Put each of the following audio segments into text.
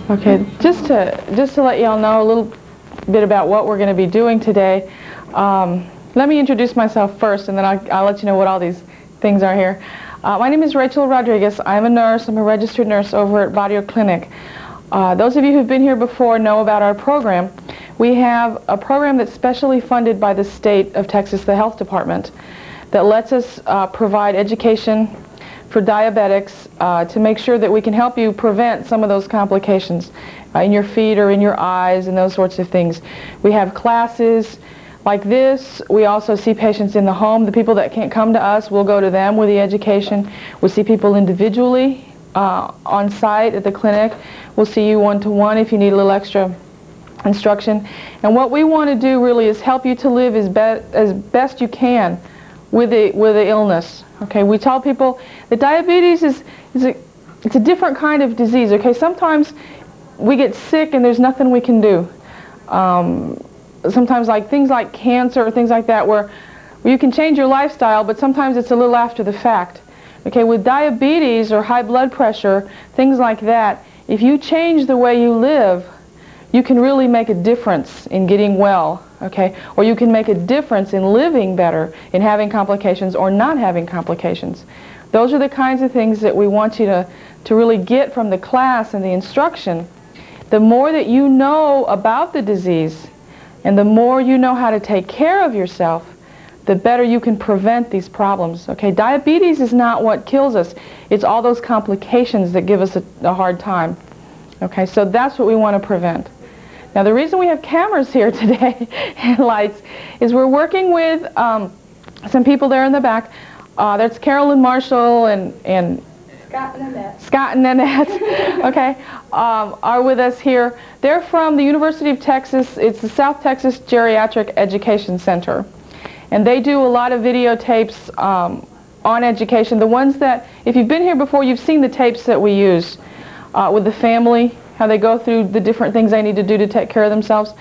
Okay, just to let y'all know a little bit about what we're going to be doing today, let me introduce myself first, and then I'll let you know what all these things are here. My name is Rachel Rodriguez. I'm a nurse. I'm a registered nurse over at Barrio Clinic. Those of you who've been here before know about our program. We have a program that's specially funded by the state of Texas, the health department, that lets us provide education for diabetics to make sure that we can help you prevent some of those complications in your feet or in your eyes and those sorts of things. We have classes like this. We also see patients in the home. The people that can't come to us, we'll go to them with the education. We'll see people individually on site at the clinic. We'll see you one-to-one if you need a little extra instruction. And what we want to do really is help you to live as best you can with the illness. Okay, we tell people that diabetes it's a different kind of disease. Okay, sometimes we get sick and there's nothing we can do. Sometimes like things like cancer or things like that where you can change your lifestyle, but sometimes it's a little after the fact. Okay, with diabetes or high blood pressure, things like that, if you change the way you live, you can really make a difference in getting well, okay? Or you can make a difference in living better, in having complications or not having complications. Those are the kinds of things that we want you to really get from the class and the instruction. The more that you know about the disease and the more you know how to take care of yourself, the better you can prevent these problems, okay? Diabetes is not what kills us. It's all those complications that give us a hard time, okay? So that's what we want to prevent. Now the reason we have cameras here today and lights is we're working with some people there in the back. That's Carolyn Marshall and Scott and Nanette, okay, are with us here. They're from the University of Texas. It's the South Texas Geriatric Education Center. And they do a lot of videotapes on education. The ones that, if you've been here before, you've seen the tapes that we use with the family, how they go through the different things they need to do to take care of themselves.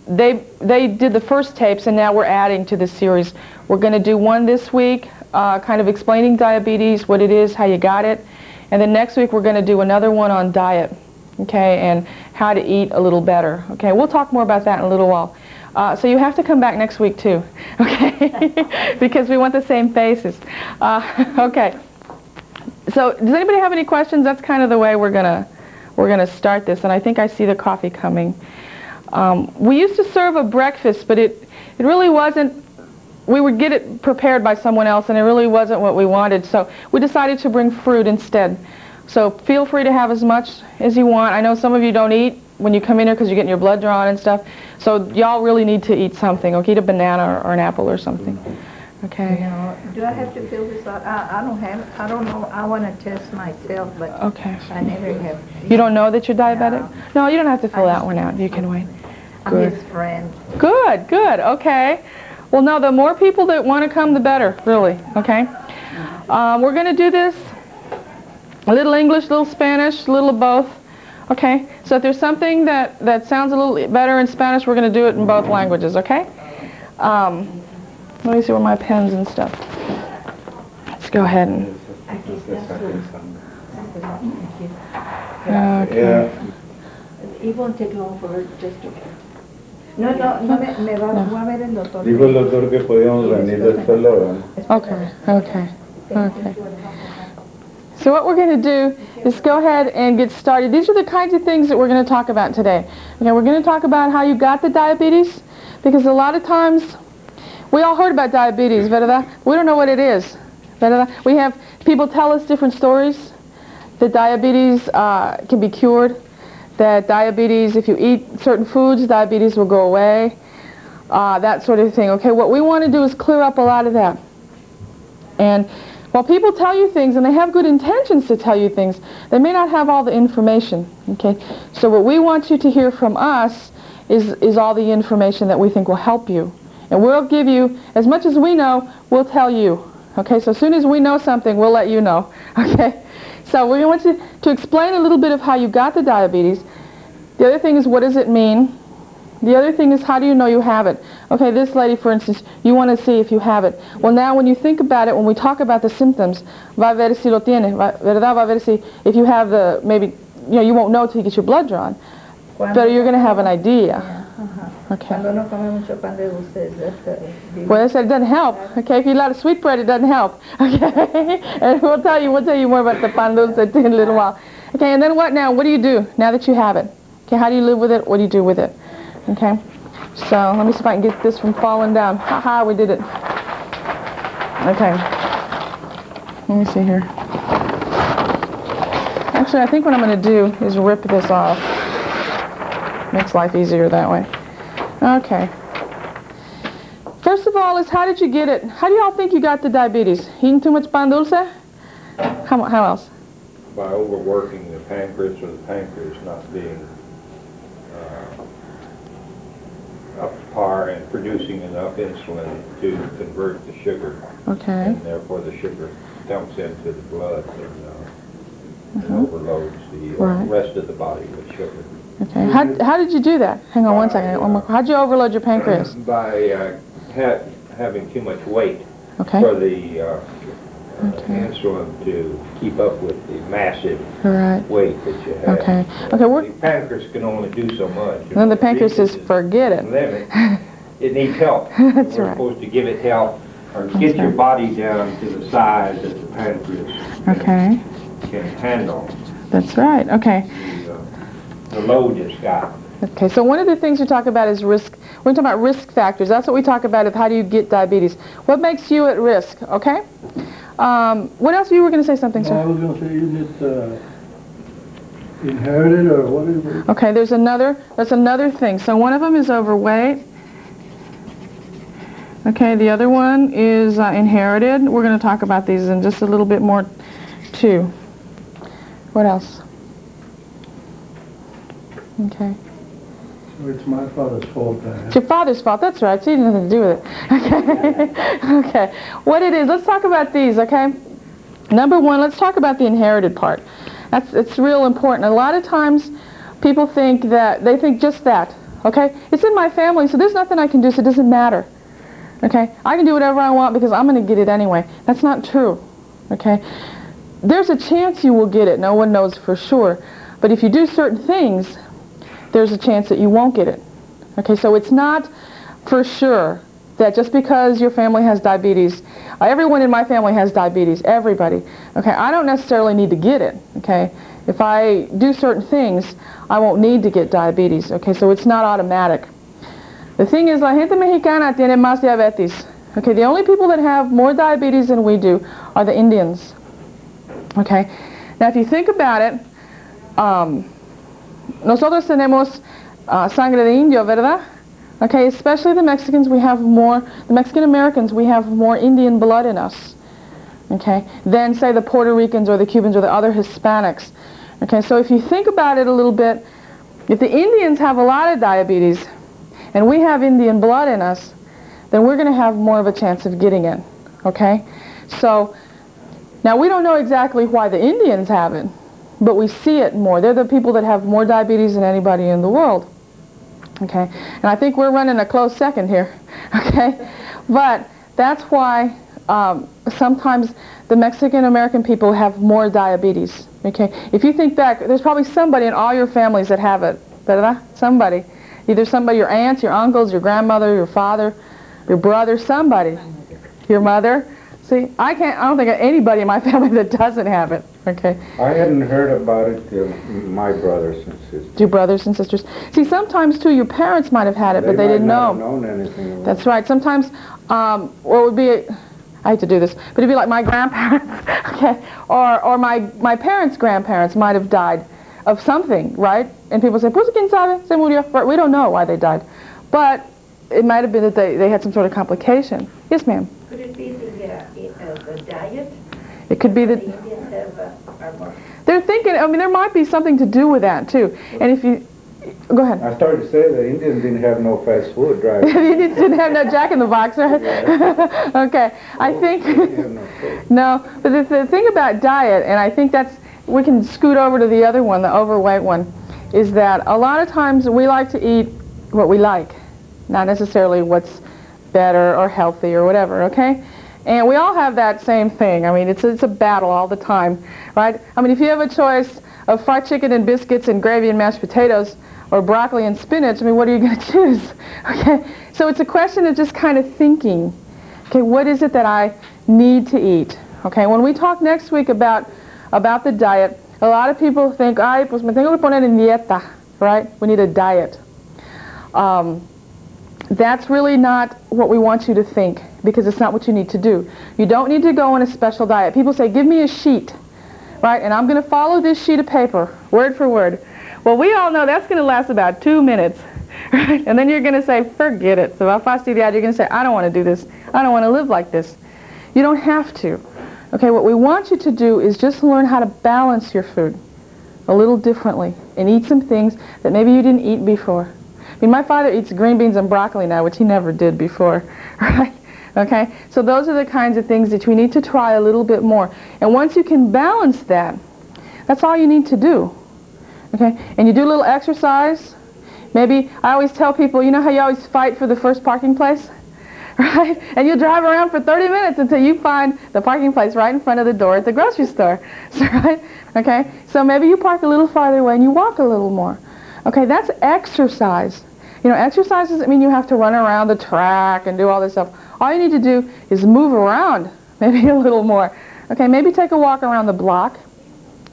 They did the first tapes, and now we're adding to this series. We're going to do one this week, kind of explaining diabetes, what it is, how you got it. And then next week we're going to do another one on diet, okay, and how to eat a little better. Okay, we'll talk more about that in a little while. So you have to come back next week too, okay, because we want the same faces. Okay, so does anybody have any questions? That's kind of the way we're gonna start this, and I think I see the coffee coming. We used to serve a breakfast, but it really wasn't. We would get it prepared by someone else, and it really wasn't what we wanted. So we decided to bring fruit instead. So feel free to have as much as you want. I know some of you don't eat when you come in here because you're getting your blood drawn and stuff. So y'all really need to eat something. Okay, eat a banana or an apple or something. Okay. Now, do I have to fill this out? I don't know. I want to test myself, but okay. I never have. You don't know that you're diabetic? No, you don't have to fill that one out. You can wait. Good. I'm his friend. Good, good. Okay. Well, no, the more people that want to come, the better, really. Okay. We're going to do this a little English, a little Spanish, a little of both. Okay. So if there's something that sounds a little better in Spanish, we're going to do it in both languages. Okay. Let me see where my pens and stuff. Let's go ahead and. Okay. It won't take long for just to. No, me va a ver el doctor. Dijo el doctor que podíamos venir después la hora. Okay, okay, okay. So what we're going to do is go ahead and get started. These are the kinds of things that we're going to talk about today. Okay, we're going to talk about how you got the diabetes, because a lot of times we all heard about diabetes, ¿verdad? We don't know what it is, ¿verdad? We have people tell us different stories that diabetes can be cured, that diabetes, if you eat certain foods, diabetes will go away, that sort of thing. Okay, what we want to do is clear up a lot of that. And while people tell you things, and they have good intentions to tell you things, they may not have all the information. Okay, so what we want you to hear from us is all the information that we think will help you. And we'll give you, as much as we know, we'll tell you. Okay, so as soon as we know something, we'll let you know. Okay, so we want you to explain a little bit of how you got the diabetes. The other thing is, what does it mean? The other thing is, how do you know you have it? Okay, this lady, for instance, you want to see if you have it. Well, now when you think about it, when we talk about the symptoms, va a ver si lo tiene, ¿verdad? Va a ver si, if you have the, maybe you know, you won't know till you get your blood drawn. But you're going to have an idea. Okay. Cuando no come mucho pan de dulce, Well, I said it doesn't help. Okay, if you eat a lot of sweet bread, it doesn't help. Okay, and we'll tell you more about the pan dulce in a little while. Okay, and then what now? What do you do now that you have it? Okay, how do you live with it? What do you do with it? Okay, so let me see if I can get this from falling down. Haha, we did it. Okay, let me see here. Actually, I think what I'm going to do is rip this off. Makes life easier that way. Okay. First of all is, how did you get it? How do y'all think you got the diabetes? Eating too much pan dulce? How else? By overworking the pancreas, or the pancreas not being up to par and producing enough insulin to convert the sugar. Okay. And therefore the sugar dumps into the blood and overloads the rest of the body with sugar. Okay. How did you do that? Hang on one second. How'd you overload your pancreas? By having too much weight Okay. for the insulin to keep up with the massive weight that you have. Okay. Okay. The pancreas can only do so much. Then the pancreas says, forget it. Limit. It needs help. That's We're right. supposed to give it help, or get your body down to the size that the pancreas can handle. That's right. Okay. The load it's got. Okay, so one of the things we talk about is risk. We're talking about risk factors. That's what we talk about, of how do you get diabetes. What makes you at risk, okay? What else? You were going to say something, sir? I was going to say, isn't it inherited, or what is it? Okay, that's another thing. So one of them is overweight. Okay, the other one is inherited. We're going to talk about these in just a little bit more, too. What else? Okay. So it's my father's fault. It's your father's fault. That's right. So you had nothing to do with it. Okay. Okay. What it is, let's talk about these, okay? Number one, let's talk about the inherited part. It's real important. A lot of times people think that, they think just that, okay? It's in my family, so there's nothing I can do, so it doesn't matter. Okay? I can do whatever I want because I'm going to get it anyway. That's not true. Okay? There's a chance you will get it. No one knows for sure. But if you do certain things, there's a chance that you won't get it. Okay, so it's not for sure that just because your family has diabetes, everyone in my family has diabetes, everybody. Okay, I don't necessarily need to get it. Okay, if I do certain things, I won't need to get diabetes. Okay, so it's not automatic. The thing is, la gente mexicana tiene más diabetes. Okay, the only people that have more diabetes than we do are the Indians. Okay, now if you think about it, nosotros tenemos sangre de indio, ¿verdad? Okay, especially the Mexicans, we have more, the Mexican Americans, we have more Indian blood in us, okay, than say the Puerto Ricans or the Cubans or the other Hispanics. Okay, so if you think about it a little bit, if the Indians have a lot of diabetes and we have Indian blood in us, then we're going to have more of a chance of getting it, okay? So, now we don't know exactly why the Indians have it, but we see it more. They're the people that have more diabetes than anybody in the world. Okay, and I think we're running a close second here. Okay, but that's why sometimes the Mexican American people have more diabetes. Okay, if you think back, there's probably somebody in all your families that have it. ¿Verdad? Somebody, either somebody, your aunts, your uncles, your grandmother, your father, your brother, somebody, your mother. See, I don't think of anybody in my family that doesn't have it, okay? I hadn't heard about it till my brothers and sisters. Your brothers and sisters. See, sometimes, too, your parents might have had it, but they didn't know. They might not have known anything about it. That's right. Sometimes, or it would be, I hate to do this, but it'd be like my grandparents, okay? Or my parents' grandparents might have died of something, right? And people say, pues quién sabe, se murió. Right? We don't know why they died. But it might have been that they had some sort of complication. Yes, ma'am? Could it be the diet? It could be that The Indians are more. they're thinking, I mean, there might be something to do with that, too. And if you, go ahead. I started to say the Indians didn't have no fast food drive. The Indians didn't have no Jack in the Box, right? Yeah. Okay, I think, They didn't have no food. no, but the thing about diet, and I think that's, we can scoot over to the other one, the overweight one, is that a lot of times we like to eat what we like, not necessarily what's better or healthy or whatever, okay? And we all have that same thing. I mean, it's a battle all the time, right? I mean, if you have a choice of fried chicken and biscuits and gravy and mashed potatoes or broccoli and spinach, I mean, what are you going to choose? Okay, so it's a question of just kind of thinking, okay, what is it that I need to eat? Okay, when we talk next week about the diet, a lot of people think, ay, pues me tengo que poner en dieta, right? We need a diet. That's really not what we want you to think, because it's not what you need to do. You don't need to go on a special diet. People say, give me a sheet, right? And I'm going to follow this sheet of paper, word for word. Well, we all know that's going to last about 2 minutes, right? And then you're going to say, forget it. So if I see the ad, you're going to say, I don't want to do this. I don't want to live like this. You don't have to. Okay, what we want you to do is just learn how to balance your food a little differently and eat some things that maybe you didn't eat before. I mean, my father eats green beans and broccoli now, which he never did before, right? Okay, so those are the kinds of things that you need to try a little bit more. And once you can balance that, that's all you need to do. Okay, and you do a little exercise. Maybe, I always tell people, you know how you always fight for the first parking place? Right? And you drive around for 30 minutes until you find the parking place right in front of the door at the grocery store. So, right? Okay, so maybe you park a little farther away and you walk a little more. Okay, that's exercise. You know, exercise doesn't mean you have to run around the track and do all this stuff. All you need to do is move around maybe a little more. Okay, maybe take a walk around the block.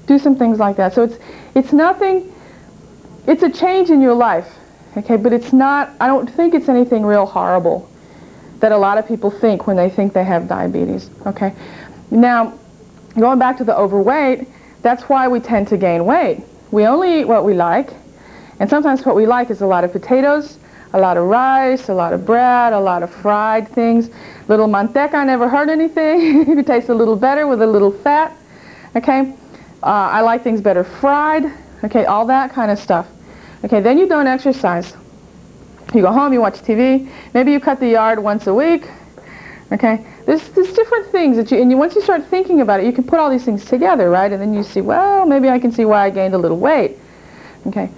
Do some things like that. So it's nothing, it's a change in your life. Okay, but it's not, I don't think it's anything real horrible that a lot of people think when they think they have diabetes. Okay, now going back to the overweight, that's why we tend to gain weight. We only eat what we like. And sometimes what we like is a lot of potatoes, a lot of rice, a lot of bread, a lot of fried things. Little manteca never hurt anything. It tastes a little better with a little fat. Okay, I like things better fried. Okay, all that kind of stuff. Okay, then you don't exercise. You go home, you watch TV. Maybe you cut the yard once a week. Okay, there's different things that once you start thinking about it, you can put all these things together, right? And then you see, well, maybe I can see why I gained a little weight. Okay.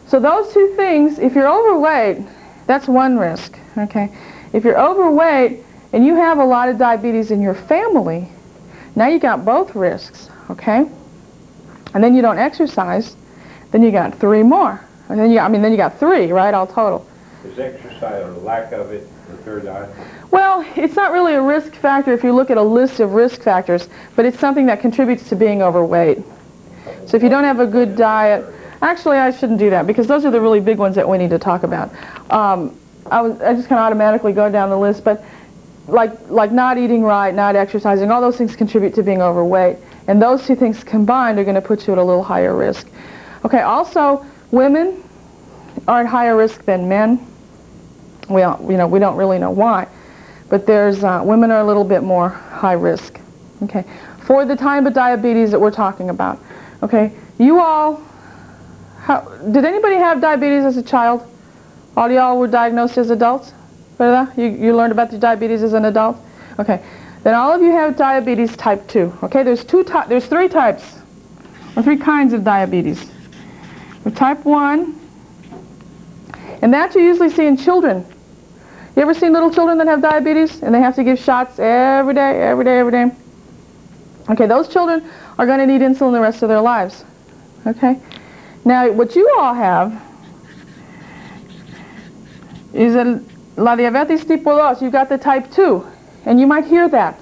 So those two things, if you're overweight, that's one risk, okay? If you're overweight and you have a lot of diabetes in your family, now you got both risks, okay? And then you don't exercise, then you got 3 more. And then then you got 3, right, all total. Is exercise or lack of it the third item? Well, it's not really a risk factor if you look at a list of risk factors, but it's something that contributes to being overweight. So if you don't have a good diet, actually, I shouldn't do that because those are the really big ones that we need to talk about. I just kind of automatically go down the list, but like not eating right, not exercising, all those things contribute to being overweight. And those two things combined are going to put you at a little higher risk. Okay, also, women are at higher risk than men. We don't really know why, but women are a little bit more high risk. Okay, for the type of diabetes that we're talking about. Okay, you all. Did anybody have diabetes as a child? All y'all were diagnosed as adults? ¿Verdad? You learned about the diabetes as an adult? Okay. Then all of you have diabetes type 2. Okay, there's 3 types, or 3 kinds of diabetes. With type 1, and that you usually see in children. You ever seen little children that have diabetes and they have to give shots every day, every day, every day? Okay, those children are going to need insulin the rest of their lives. Okay? Now, what you all have is la diabetes tipo 2. You've got the type 2, and you might hear that.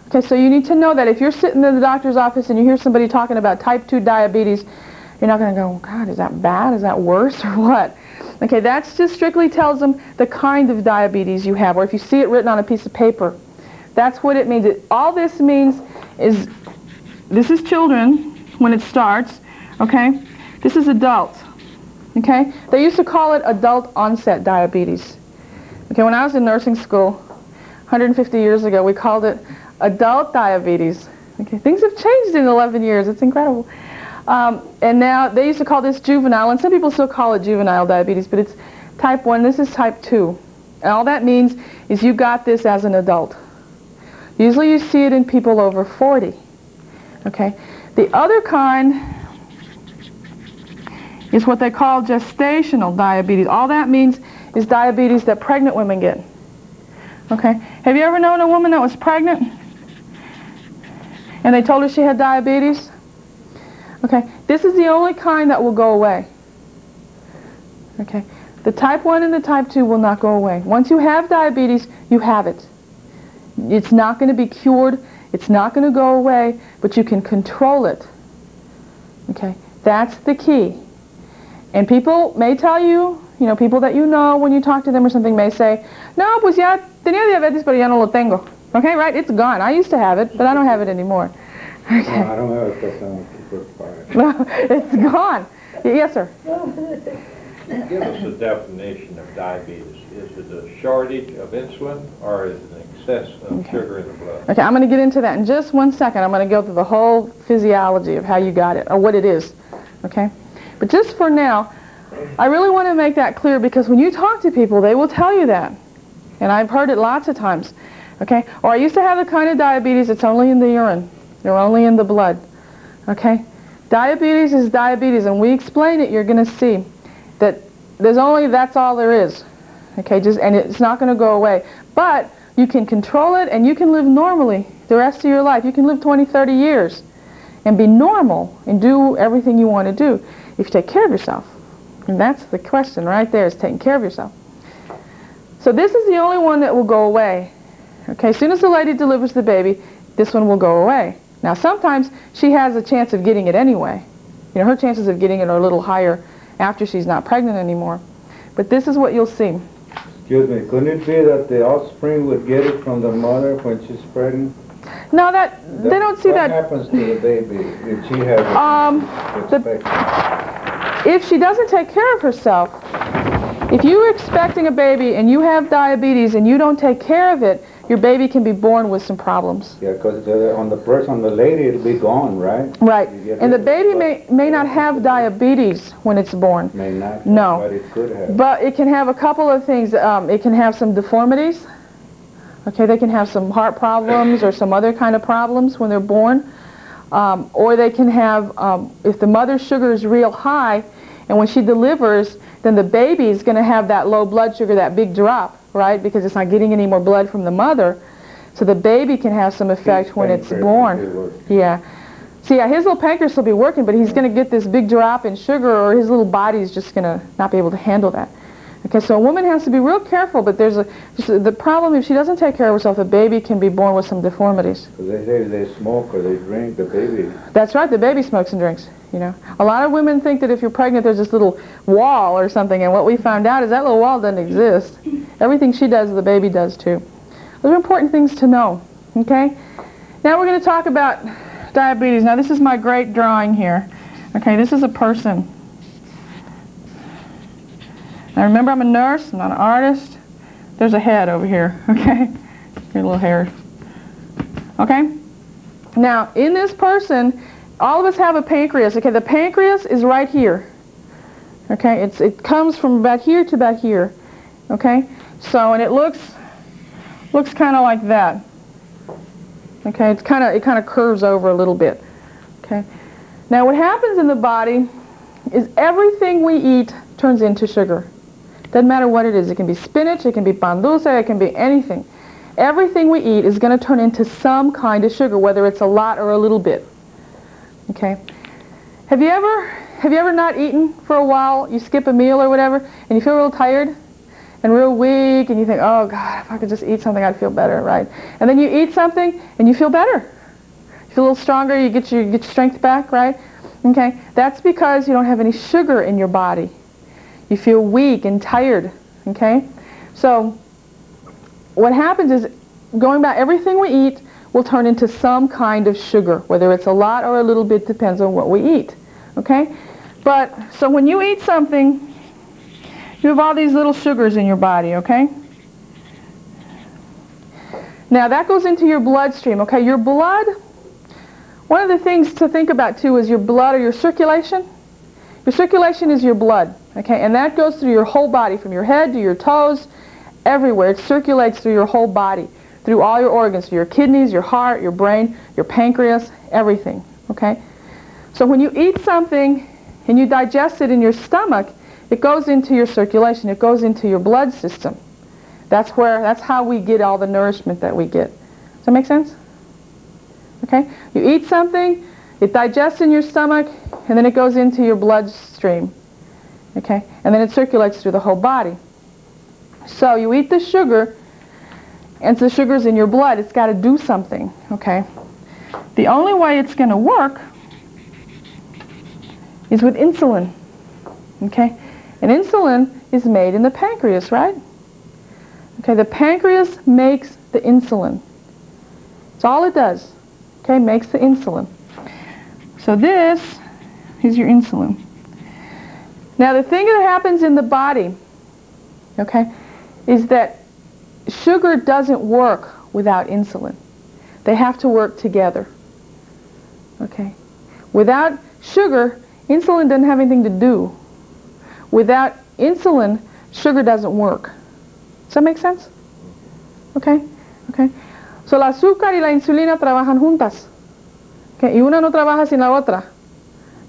Okay, so you need to know that if you're sitting in the doctor's office and you hear somebody talking about type 2 diabetes, you're not going to go, God, is that bad? Is that worse or what? Okay, that just strictly tells them the kind of diabetes you have, or if you see it written on a piece of paper. That's what it means. All this means is, this is children when it starts, okay? This is adults, okay? They used to call it adult onset diabetes. Okay, when I was in nursing school 150 years ago, we called it adult diabetes. Okay, things have changed in 11 years. It's incredible. And now they used to call this juvenile, and some people still call it juvenile diabetes, but it's type 1. This is type 2. And all that means is you got this as an adult. Usually you see it in people over 40. Okay? The other kind is what they call gestational diabetes. All that means is diabetes that pregnant women get. Okay. Have you ever known a woman that was pregnant and they told her she had diabetes? Okay. This is the only kind that will go away. Okay. The type 1 and the type 2 will not go away. Once you have diabetes, you have it. It's not going to be cured. It's not going to go away, but you can control it. Okay. That's the key. And people may tell you, people that you know when you talk to them or something may say, no, pues ya tenía diabetes, pero ya no lo tengo. Okay, right? It's gone. I used to have it, but I don't have it anymore. Okay. No, I don't have it because I'm super fired. No, it's gone. Yes, sir. Give us a definition of diabetes. Is it a shortage of insulin or is it an excess of sugar in the blood? Okay, I'm going to get into that in just 1 second. I'm going to go through the whole physiology of how you got it, or what it is. Okay? But just for now, I really want to make that clear because when you talk to people, they will tell you that. And I've heard it lots of times. Okay? Or I used to have the kind of diabetes that's only in the urine. They're only in the blood. Okay? Diabetes is diabetes, and we explain it, you're going to see that that's all there is. Okay? And it's not going to go away. But you can control it, and you can live normally the rest of your life. You can live 20, 30 years and be normal and do everything you want to do if you take care of yourself. And that's the question right there, is taking care of yourself. So this is the only one that will go away. Okay, as soon as the lady delivers the baby, this one will go away. Now sometimes she has a chance of getting it anyway. Her chances of getting it are a little higher after she's not pregnant anymore. But this is what you'll see. Excuse me, couldn't it be that the offspring would get it from the mother when she's pregnant? No, they don't see that. What happens to the baby if she has if she doesn't take care of herself, if you're expecting a baby and you have diabetes and you don't take care of it, your baby can be born with some problems. Yeah, because on the lady, it'll be gone, right? Right. And the baby may not have diabetes when it's born. May not. No. But it could have. But it can have a couple of things. It can have some deformities. Okay, they can have some heart problems or some other kind of problems when they're born. Or they can have, if the mother's sugar is real high, and when she delivers, then the baby is going to have that low blood sugar, that big drop, right? Because it's not getting any more blood from the mother. So the baby can have some effect when it's born. Yeah. So yeah, his little pancreas will be working, but he's going to get this big drop in sugar, or his little body's just going to not be able to handle that. Okay, so a woman has to be real careful, but there's the problem, if she doesn't take care of herself, the baby can be born with some deformities. Because they say they smoke or they drink, the baby. That's right, the baby smokes and drinks, A lot of women think that if you're pregnant, there's this little wall or something, and what we found out is that little wall doesn't exist. Everything she does, the baby does too. Those are important things to know, okay? Now we're going to talk about diabetes. Now this is my great drawing here. Okay, this is a person. Now remember, I'm a nurse, I'm not an artist. There's a head over here, okay? Your little hair. Okay? Now, in this person, all of us have a pancreas. Okay, the pancreas is right here. Okay, it comes from about here to about here. Okay? So, and it looks kind of like that. Okay, it kind of curves over a little bit. Okay? Now, what happens in the body is everything we eat turns into sugar. Doesn't matter what it is. It can be spinach, it can be pan dulce, it can be anything. Everything we eat is going to turn into some kind of sugar, whether it's a lot or a little bit. Okay? Have you ever not eaten for a while? You skip a meal or whatever, and you feel real tired and real weak, and you think, oh God, if I could just eat something, I'd feel better, right? And then you eat something, and you feel better. You feel a little stronger. You get your strength back, right? Okay? That's because you don't have any sugar in your body. You feel weak and tired, okay? So what happens is, going back, everything we eat will turn into some kind of sugar, whether it's a lot or a little bit, depends on what we eat, okay? But, so when you eat something, you have all these little sugars in your body, okay? Now that goes into your bloodstream, okay? Your blood, one of the things to think about too is your blood, or your circulation. Your circulation is your blood, okay? And that goes through your whole body, from your head to your toes, everywhere. It circulates through your whole body, through all your organs, through your kidneys, your heart, your brain, your pancreas, everything, okay? So when you eat something and you digest it in your stomach, it goes into your circulation. It goes into your blood system. That's how we get all the nourishment that we get. Does that make sense? Okay? You eat something, it digests in your stomach, and then it goes into your bloodstream. Okay? And then it circulates through the whole body. So you eat the sugar, and the sugar's in your blood. It's got to do something. Okay? The only way it's going to work is with insulin. Okay? And insulin is made in the pancreas, right? Okay, the pancreas makes the insulin. That's all it does. Okay, makes the insulin. So this is your insulin. Now the thing that happens in the body, okay, is that sugar doesn't work without insulin. They have to work together. Okay? Without sugar, insulin doesn't have anything to do. Without insulin, sugar doesn't work. Does that make sense? Okay? Okay. So el azúcar y la insulina trabajan juntas. Okay? Y una no trabaja sin la otra.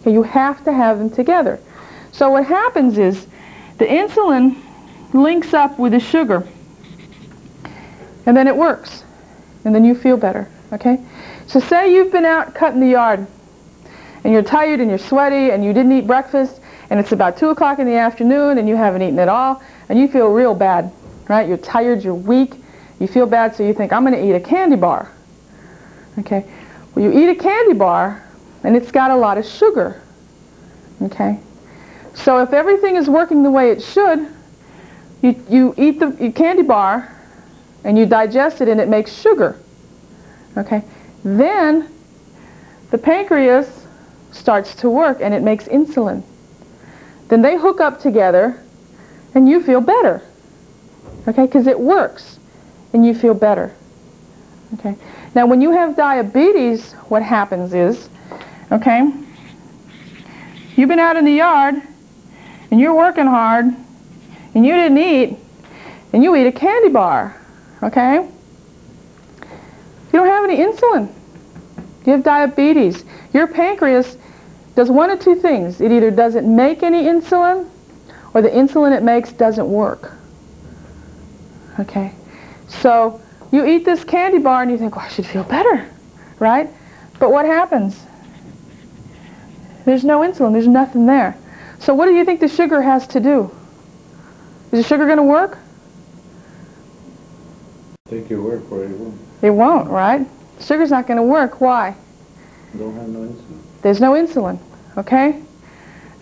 Okay? You have to have them together. So what happens is the insulin links up with the sugar. And then it works. And then you feel better. Okay? So say you've been out cutting the yard. And you're tired and you're sweaty and you didn't eat breakfast. And it's about 2 o'clock in the afternoon and you haven't eaten at all. And you feel real bad. Right? You're tired, you're weak, you feel bad, so you think, I'm going to eat a candy bar. Okay? Well, you eat a candy bar, and it's got a lot of sugar. Okay? So if everything is working the way it should, you eat the candy bar, and you digest it, and it makes sugar. Okay? Then, the pancreas starts to work, and it makes insulin. Then they hook up together, and you feel better. Okay, because it works, and you feel better. Okay. Now, when you have diabetes, what happens is, okay, you've been out in the yard, and you're working hard, and you didn't eat, and you eat a candy bar. Okay. You don't have any insulin. You have diabetes. Your pancreas does one of two things. It either doesn't make any insulin, or the insulin it makes doesn't work. Okay, so you eat this candy bar and you think, oh, I should feel better, right? But what happens? There's no insulin. There's nothing there. So what do you think the sugar has to do? Is the sugar going to work? Take your word for it, it won't. It won't, right? Sugar's not going to work. Why? Don't have no insulin. There's no insulin, okay?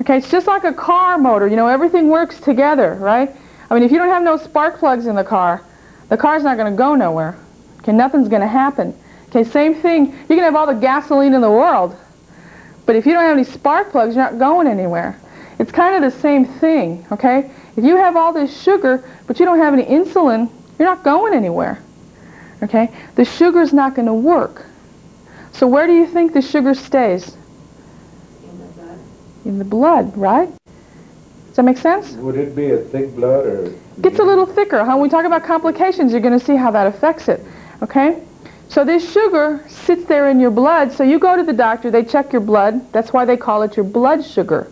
Okay, it's just like a car motor. You know, everything works together, right? I mean, if you don't have no spark plugs in the car's not going to go nowhere. Okay, nothing's going to happen. Okay, same thing. You can have all the gasoline in the world, but if you don't have any spark plugs, you're not going anywhere. It's kind of the same thing, okay? If you have all this sugar, but you don't have any insulin, you're not going anywhere. Okay? The sugar's not going to work. So where do you think the sugar stays? In the blood. In the blood, right? Does that make sense? Would it be a thick blood or? Gets a little thicker. When we talk about complications, you're going to see how that affects it. Okay? So this sugar sits there in your blood. So you go to the doctor, they check your blood. That's why they call it your blood sugar.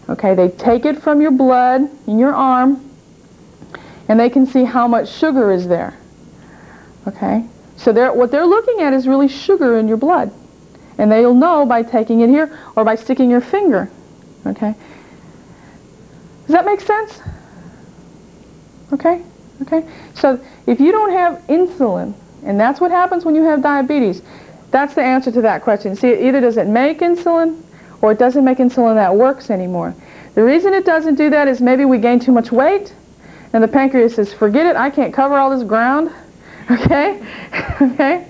Okay? They take it from your blood in your arm, and they can see how much sugar is there. Okay? So what they're looking at is really sugar in your blood. And they'll know by taking it here or by sticking your finger. Okay? Does that make sense? Okay? Okay? So if you don't have insulin, and that's what happens when you have diabetes, that's the answer to that question. See, either does it make insulin or it doesn't make insulin that works anymore. The reason it doesn't do that is maybe we gain too much weight, and the pancreas says, forget it, I can't cover all this ground. Okay? Okay?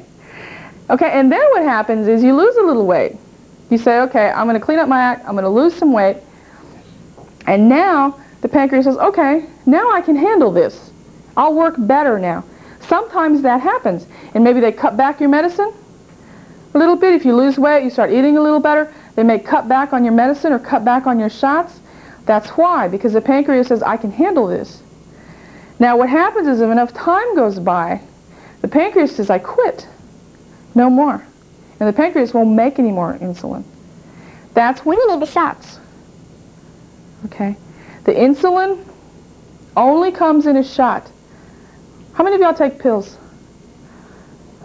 Okay, and then what happens is you lose a little weight. You say, okay, I'm going to clean up my act, I'm going to lose some weight, and now the pancreas says, okay, now I can handle this. I'll work better now. Sometimes that happens, and maybe they cut back your medicine a little bit. If you lose weight, you start eating a little better. They may cut back on your medicine or cut back on your shots. That's why, because the pancreas says, I can handle this. Now what happens is if enough time goes by, the pancreas says, I quit. No more. And the pancreas won't make any more insulin. That's when you need the shots. Okay? The insulin only comes in a shot. How many of y'all take pills?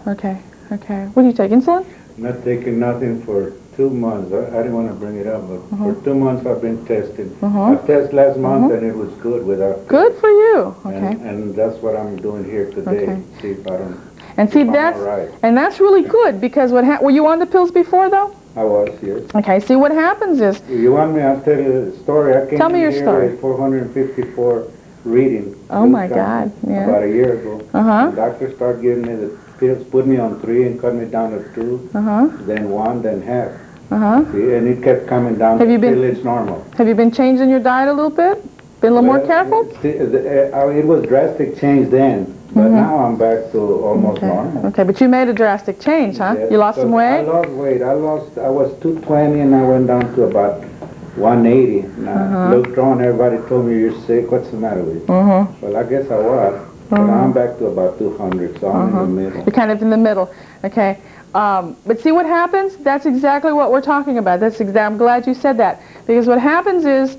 Okay, okay. What do you take, insulin? Not taking nothing for 2 months. I didn't want to bring it up, but for 2 months I've been tested. I tested last month and it was good without. Good for you. Okay. And that's what I'm doing here today. Okay. See if I don't. And see, if I'm that's all right. and that's really good because were you on the pills before though? I was, yes. Okay. See, what happens is. You want me? I'll tell you the story. I came Tell me your here story. with 454 reading. Oh my God! Yeah. About a year ago. Uh-huh. The doctor started giving me the pills, put me on 3 and cut me down to 2, then 1, then half. See, and it kept coming down until it's normal. Have you been changing your diet a little bit? Been a little more careful? It was drastic change then, but now I'm back to almost normal. Okay, but you made a drastic change, huh? Yes, You lost some weight? I lost weight. I was 220 and I went down to about 180. And I looked around, everybody told me, you're sick, what's the matter with you? Well, I guess I was. But I'm back to about 200, so I'm in the middle. You're kind of in the middle, okay. But see what happens? That's exactly what we're talking about. I'm glad you said that. Because what happens is,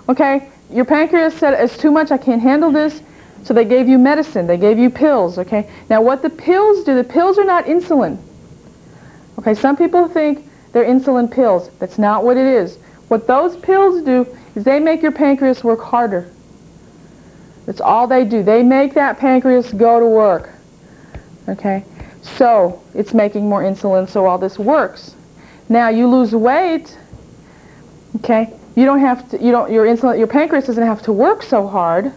okay, your pancreas said, it's too much, I can't handle this. So they gave you medicine, they gave you pills, okay. Now what the pills do, the pills are not insulin. Okay, some people think they're insulin pills. That's not what it is. What those pills do is they make your pancreas work harder. That's all they do. They make that pancreas go to work. Okay? So, it's making more insulin, so all this works. Now, you lose weight, okay? You don't have to, your pancreas doesn't have to work so hard.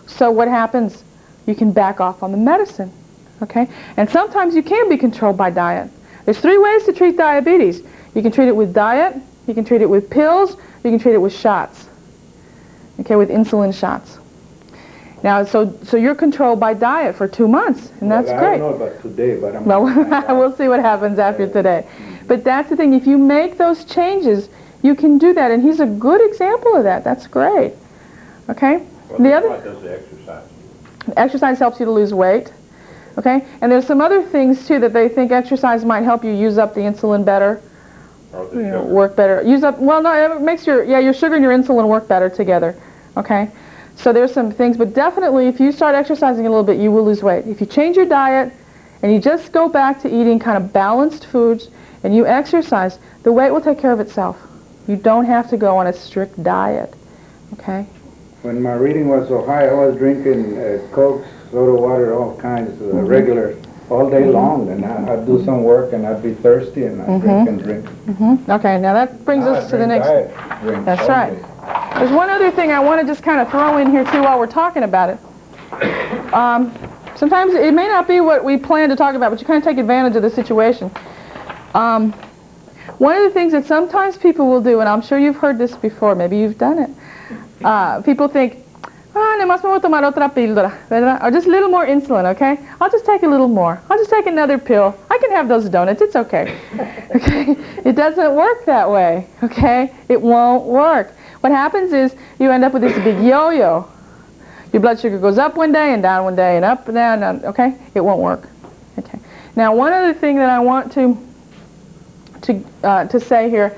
So what happens? You can back off on the medicine. Okay? And sometimes you can be controlled by diet. There's 3 ways to treat diabetes. You can treat it with diet, you can treat it with pills, you can treat it with shots. Okay, with insulin shots. Now, so you're controlled by diet for 2 months, and that's great. I don't know about today, but I'm... Well, we'll see what happens after today. But that's the thing. If you make those changes, you can do that, and he's a good example of that. That's great. Okay? What does the exercise do? Exercise helps you to lose weight. Okay? And there's some other things, too, that they think exercise might help you use up the insulin better. Or the sugar. Work better. Use up, well, no, it makes your sugar and your insulin work better together. Okay? So there's some things, but definitely if you start exercising a little bit, you will lose weight. If you change your diet and you just go back to eating kind of balanced foods and you exercise, the weight will take care of itself. You don't have to go on a strict diet. Okay? When my reading was so high, I was drinking Coke, soda water, all kinds, regular, all day long. And I'd do some work and I'd be thirsty and I'd drink and drink. Okay, now that brings us to the next. That's right. There's one other thing I want to just kind of throw in here too while we're talking about it. Sometimes it may not be what we plan to talk about, but you kind of take advantage of the situation. One of the things that sometimes people will do, and I'm sure you've heard this before, maybe you've done it. People think, nomás me voy a tomar otra píldora, ¿verdad? Or just a little more insulin, okay? I'll just take a little more. I'll just take another pill. I can have those donuts. It's okay. Okay? It doesn't work that way, okay? It won't work. What happens is you end up with this big yo-yo. Your blood sugar goes up one day and down one day and up and down, okay? It won't work. Okay. Now, one other thing that I want to say here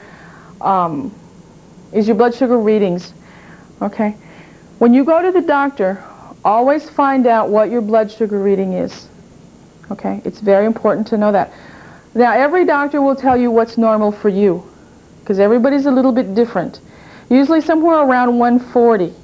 is your blood sugar readings. Okay. When you go to the doctor, always find out what your blood sugar reading is. Okay. It's very important to know that. Now, every doctor will tell you what's normal for you, because everybody's a little bit different. Usually somewhere around 140.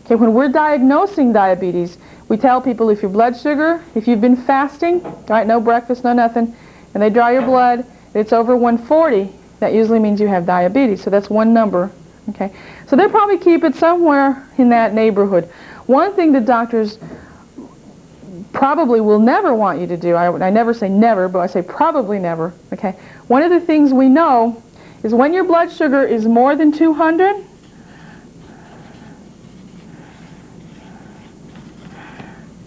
Okay, when we're diagnosing diabetes, we tell people if your blood sugar, if you've been fasting, right, no breakfast, no nothing, and they draw your blood, it's over 140, that usually means you have diabetes. So that's one number. Okay, so they'll probably keep it somewhere in that neighborhood. One thing the doctors probably will never want you to do, I never say never, but I say probably never, okay, one of the things we know is when your blood sugar is more than 200,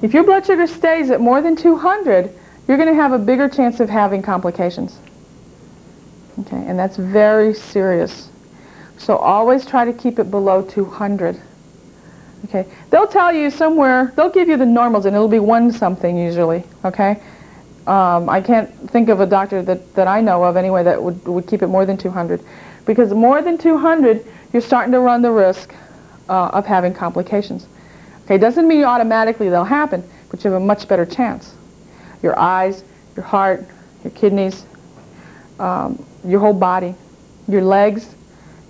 if your blood sugar stays at more than 200, you're going to have a bigger chance of having complications. Okay, and that's very serious. So always try to keep it below 200. Okay, they'll tell you somewhere, they'll give you the normals, and it'll be 1 something usually. Okay, I can't think of a doctor that I know of anyway that would keep it more than 200, because more than 200, you're starting to run the risk of having complications. Okay, doesn't mean automatically they'll happen, but you have a much better chance. Your eyes, your heart, your kidneys, your whole body, your legs,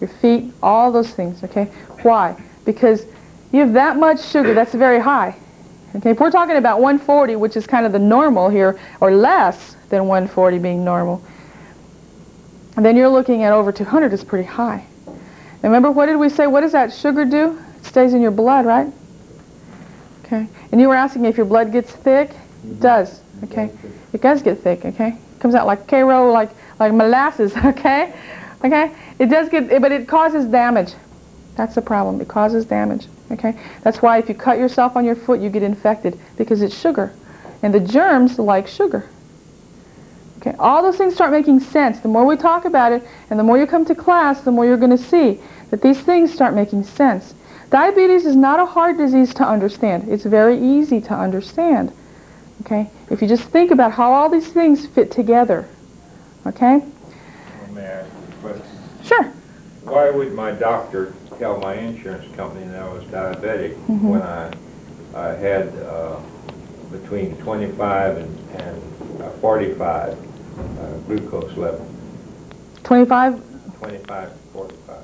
your feet, all those things, okay? Why? Because you have that much sugar, that's very high. Okay, if we're talking about 140, which is kind of the normal here, or less than 140 being normal, then you're looking at over 200 is pretty high. And remember, what did we say? What does that sugar do? It stays in your blood, right? Okay. And you were asking if your blood gets thick? It does. Okay. It does get thick. Okay. It comes out like Cairo, like molasses. Okay. Okay. It does get, but it causes damage. That's the problem. It causes damage. Okay. That's why if you cut yourself on your foot, you get infected because it's sugar, and the germs like sugar. Okay. All those things start making sense. The more we talk about it, and the more you come to class, the more you're going to see that these things start making sense. Diabetes is not a hard disease to understand. It's very easy to understand. Okay. If you just think about how all these things fit together. Okay. Well, may I ask a question? Sure. Why would my doctor tell my insurance company that I was diabetic when I had between 25 and 45 glucose level? 25? 25 to 45.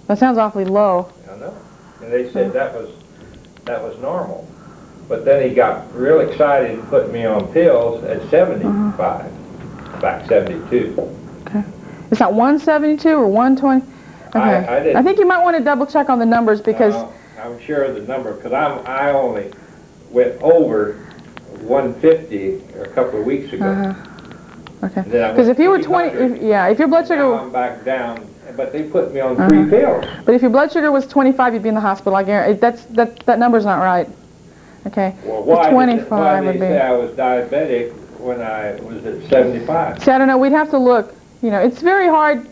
That sounds awfully low. I know. And they said that was normal. But then he got real excited and put me on pills at 75. In fact, 72. Okay. Is that 172 or 120? Okay. I think you might want to double check on the numbers because... I'm sure of the number because I only went over 150 a couple of weeks ago. Okay. Because if you were 20, if your blood sugar... Now I'm back down, but they put me on 3 pills. But if your blood sugar was 25, you'd be in the hospital. I guarantee that number's not right. Okay. Well, why 25 did they say I was diabetic when I was at 75? See, I don't know. We'd have to look. You know, it's very hard.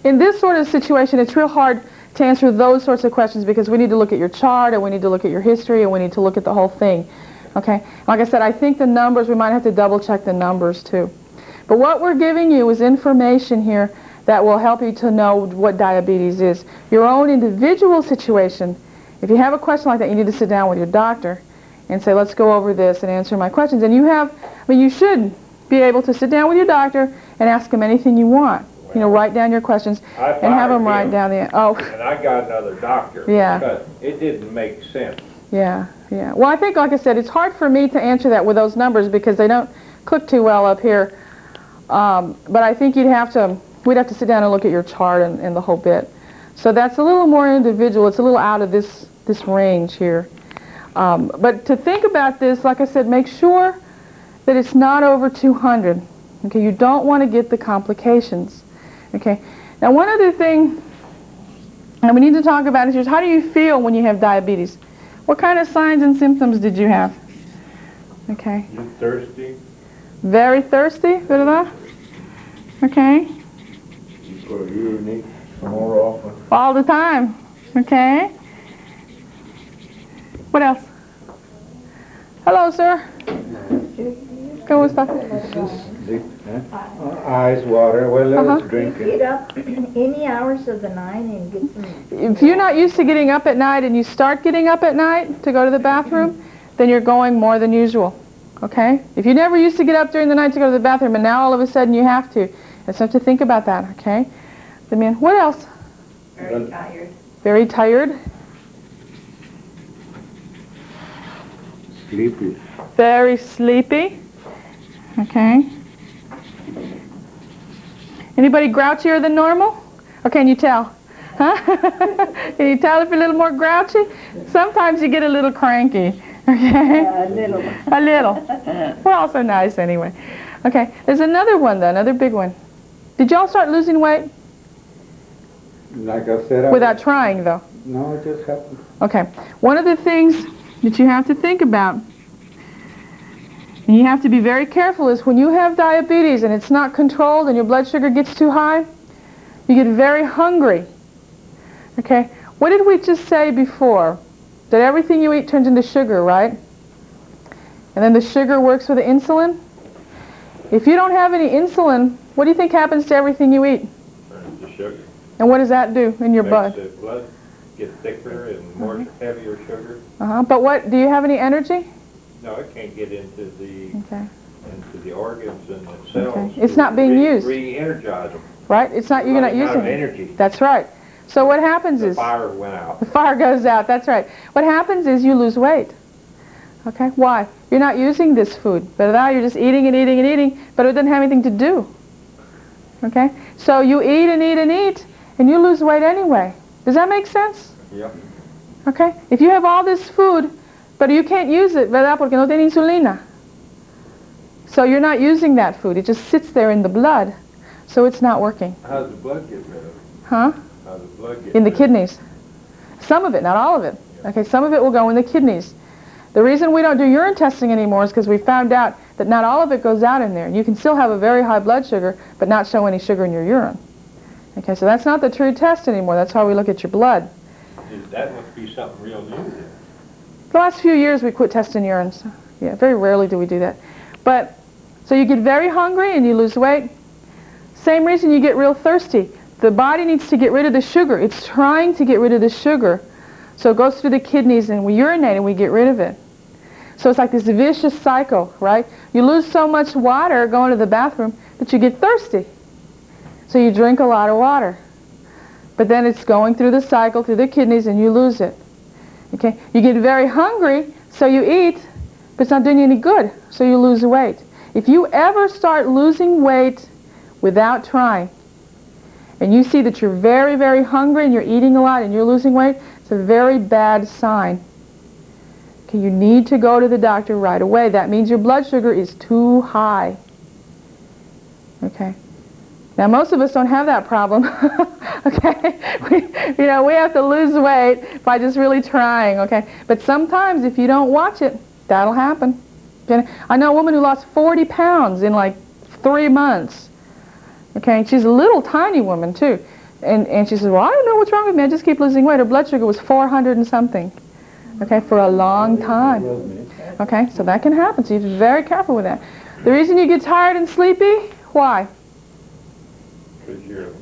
In this sort of situation, it's real hard to answer those sorts of questions because we need to look at your chart and we need to look at your history and we need to look at the whole thing. Okay? Like I said, I think the numbers, we might have to double check the numbers too. But what we're giving you is information here that will help you to know what diabetes is. Your own individual situation, if you have a question like that, you need to sit down with your doctor and say, let's go over this and answer my questions. And you have, you should be able to sit down with your doctor and ask him anything you want. You know, write down your questions and have him write down the... And I got another doctor. Yeah. Because it didn't make sense. Yeah, yeah. Well, I think, like I said, it's hard for me to answer that with those numbers because they don't click too well up here. But I think we'd have to sit down and look at your chart and the whole bit. So that's a little more individual. It's a little out of this range here. But to think about this, like I said, make sure that it's not over 200. Okay, you don't want to get the complications. Okay. Now, one other thing that we need to talk about is just how do you feel when you have diabetes? What kind of signs and symptoms did you have? Okay. You thirsty? Very thirsty? Bit of that? Okay. You go to urinate more often? All the time. Okay. What else? Hello, sir. ¿Cómo está? Ice, water, well, let's drink it. Get up any hours of the night and get some... If you're not used to getting up at night and you start getting up at night to go to the bathroom, then you're going more than usual. Okay? If you never used to get up during the night to go to the bathroom and now all of a sudden you have to, it's have to think about that, okay? What else? Very tired. Very tired. Sleepy. Very sleepy. Okay. Anybody grouchier than normal? Or can you tell? Huh? Can you tell if you're a little more grouchy? Sometimes you get a little cranky. Okay? A little. A little. We're also nice anyway. Okay. There's another one though, another big one. Did y'all start losing weight? Like I said... Without trying though? No, it just happened. Okay. One of the things that you have to think about, and you have to be very careful, is when you have diabetes and it's not controlled and your blood sugar gets too high, you get very hungry. Okay? What did we just say before? That everything you eat turns into sugar, right? And then the sugar works with the insulin? If you don't have any insulin, what do you think happens to everything you eat? Turns to sugar. And what does that do in your blood? Makes the blood get thicker and more heavier sugar. But what, do you have any energy? No, it can't get into the Okay. organs and the cells. Okay. It's not being used. Re-energize them. Right? It's not, you're not Running out using of it. energy. That's right. So what happens The is... fire went out. The fire goes out, that's right. What happens is you lose weight. Okay? Why? You're not using this food. But now you're just eating and eating and eating, but it doesn't have anything to do. Okay? So you eat and eat and eat, and you lose weight anyway. Does that make sense? Yep. Okay? If you have all this food, but you can't use it, ¿verdad? Porque no tiene insulina. So you're not using that food. It just sits there in the blood, so it's not working. How does the blood get rid of it? Huh? How does the blood get In the rid of it? kidneys. Some of it, not all of it. Okay, some of it will go in the kidneys. The reason we don't do urine testing anymore is because we found out that not all of it goes out in there. You can still have a very high blood sugar, but not show any sugar in your urine. Okay, so that's not the true test anymore. That's how we look at your blood. That must be something real new then. The last few years we quit testing urines. Yeah, very rarely do we do that. But, so you get very hungry and you lose weight. Same reason you get real thirsty. The body needs to get rid of the sugar. It's trying to get rid of the sugar. So it goes through the kidneys and we urinate and we get rid of it. So it's like this vicious cycle, right? You lose so much water going to the bathroom that you get thirsty. So you drink a lot of water. But then it's going through the cycle, through the kidneys, and you lose it. Okay? You get very hungry, so you eat, but it's not doing you any good, so you lose weight. If you ever start losing weight without trying, and you see that you're very, very hungry and you're eating a lot and you're losing weight, it's a very bad sign. Okay, you need to go to the doctor right away. That means your blood sugar is too high. Okay? Now, most of us don't have that problem. Okay? We have to lose weight by just really trying, okay? But sometimes if you don't watch it, that'll happen. Okay? I know a woman who lost 40 pounds in like 3 months. Okay? She's a little tiny woman too. And she says, well, I don't know what's wrong with me. I just keep losing weight. Her blood sugar was 400 and something. Okay? For a long time. Okay? So that can happen. So you have to be very careful with that. The reason you get tired and sleepy, why? Because you're...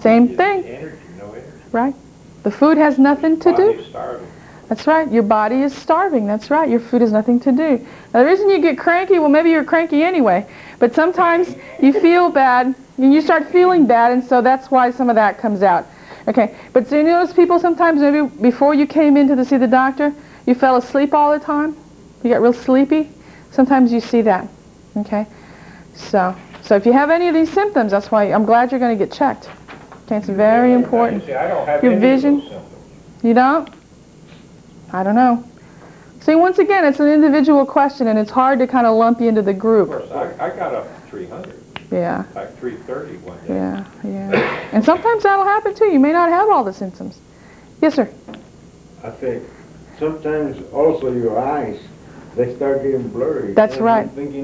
Same thing. Energy, no energy. Right? The food has nothing to do. Body's starving. That's right. Your body is starving. That's right. Your food has nothing to do. Now, the reason you get cranky, well, maybe you're cranky anyway, but sometimes you feel bad, and you start feeling bad, and so that's why some of that comes out. Okay, but so you notice people sometimes, maybe before you came in to see the doctor, you fell asleep all the time? You got real sleepy? Sometimes you see that. Okay? So if you have any of these symptoms, that's why I'm glad you're going to get checked. Okay, it's very important. See, I don't have Your any vision. of those symptoms. You don't? I don't know. See, once again, it's an individual question, and it's hard to kind of lump you into the group. Of course, I got up to 300. Yeah. Like 330 one day. Yeah. And sometimes that'll happen too. You may not have all the symptoms. Yes, sir. I think sometimes also your eyes, they start getting blurry. That's right. You think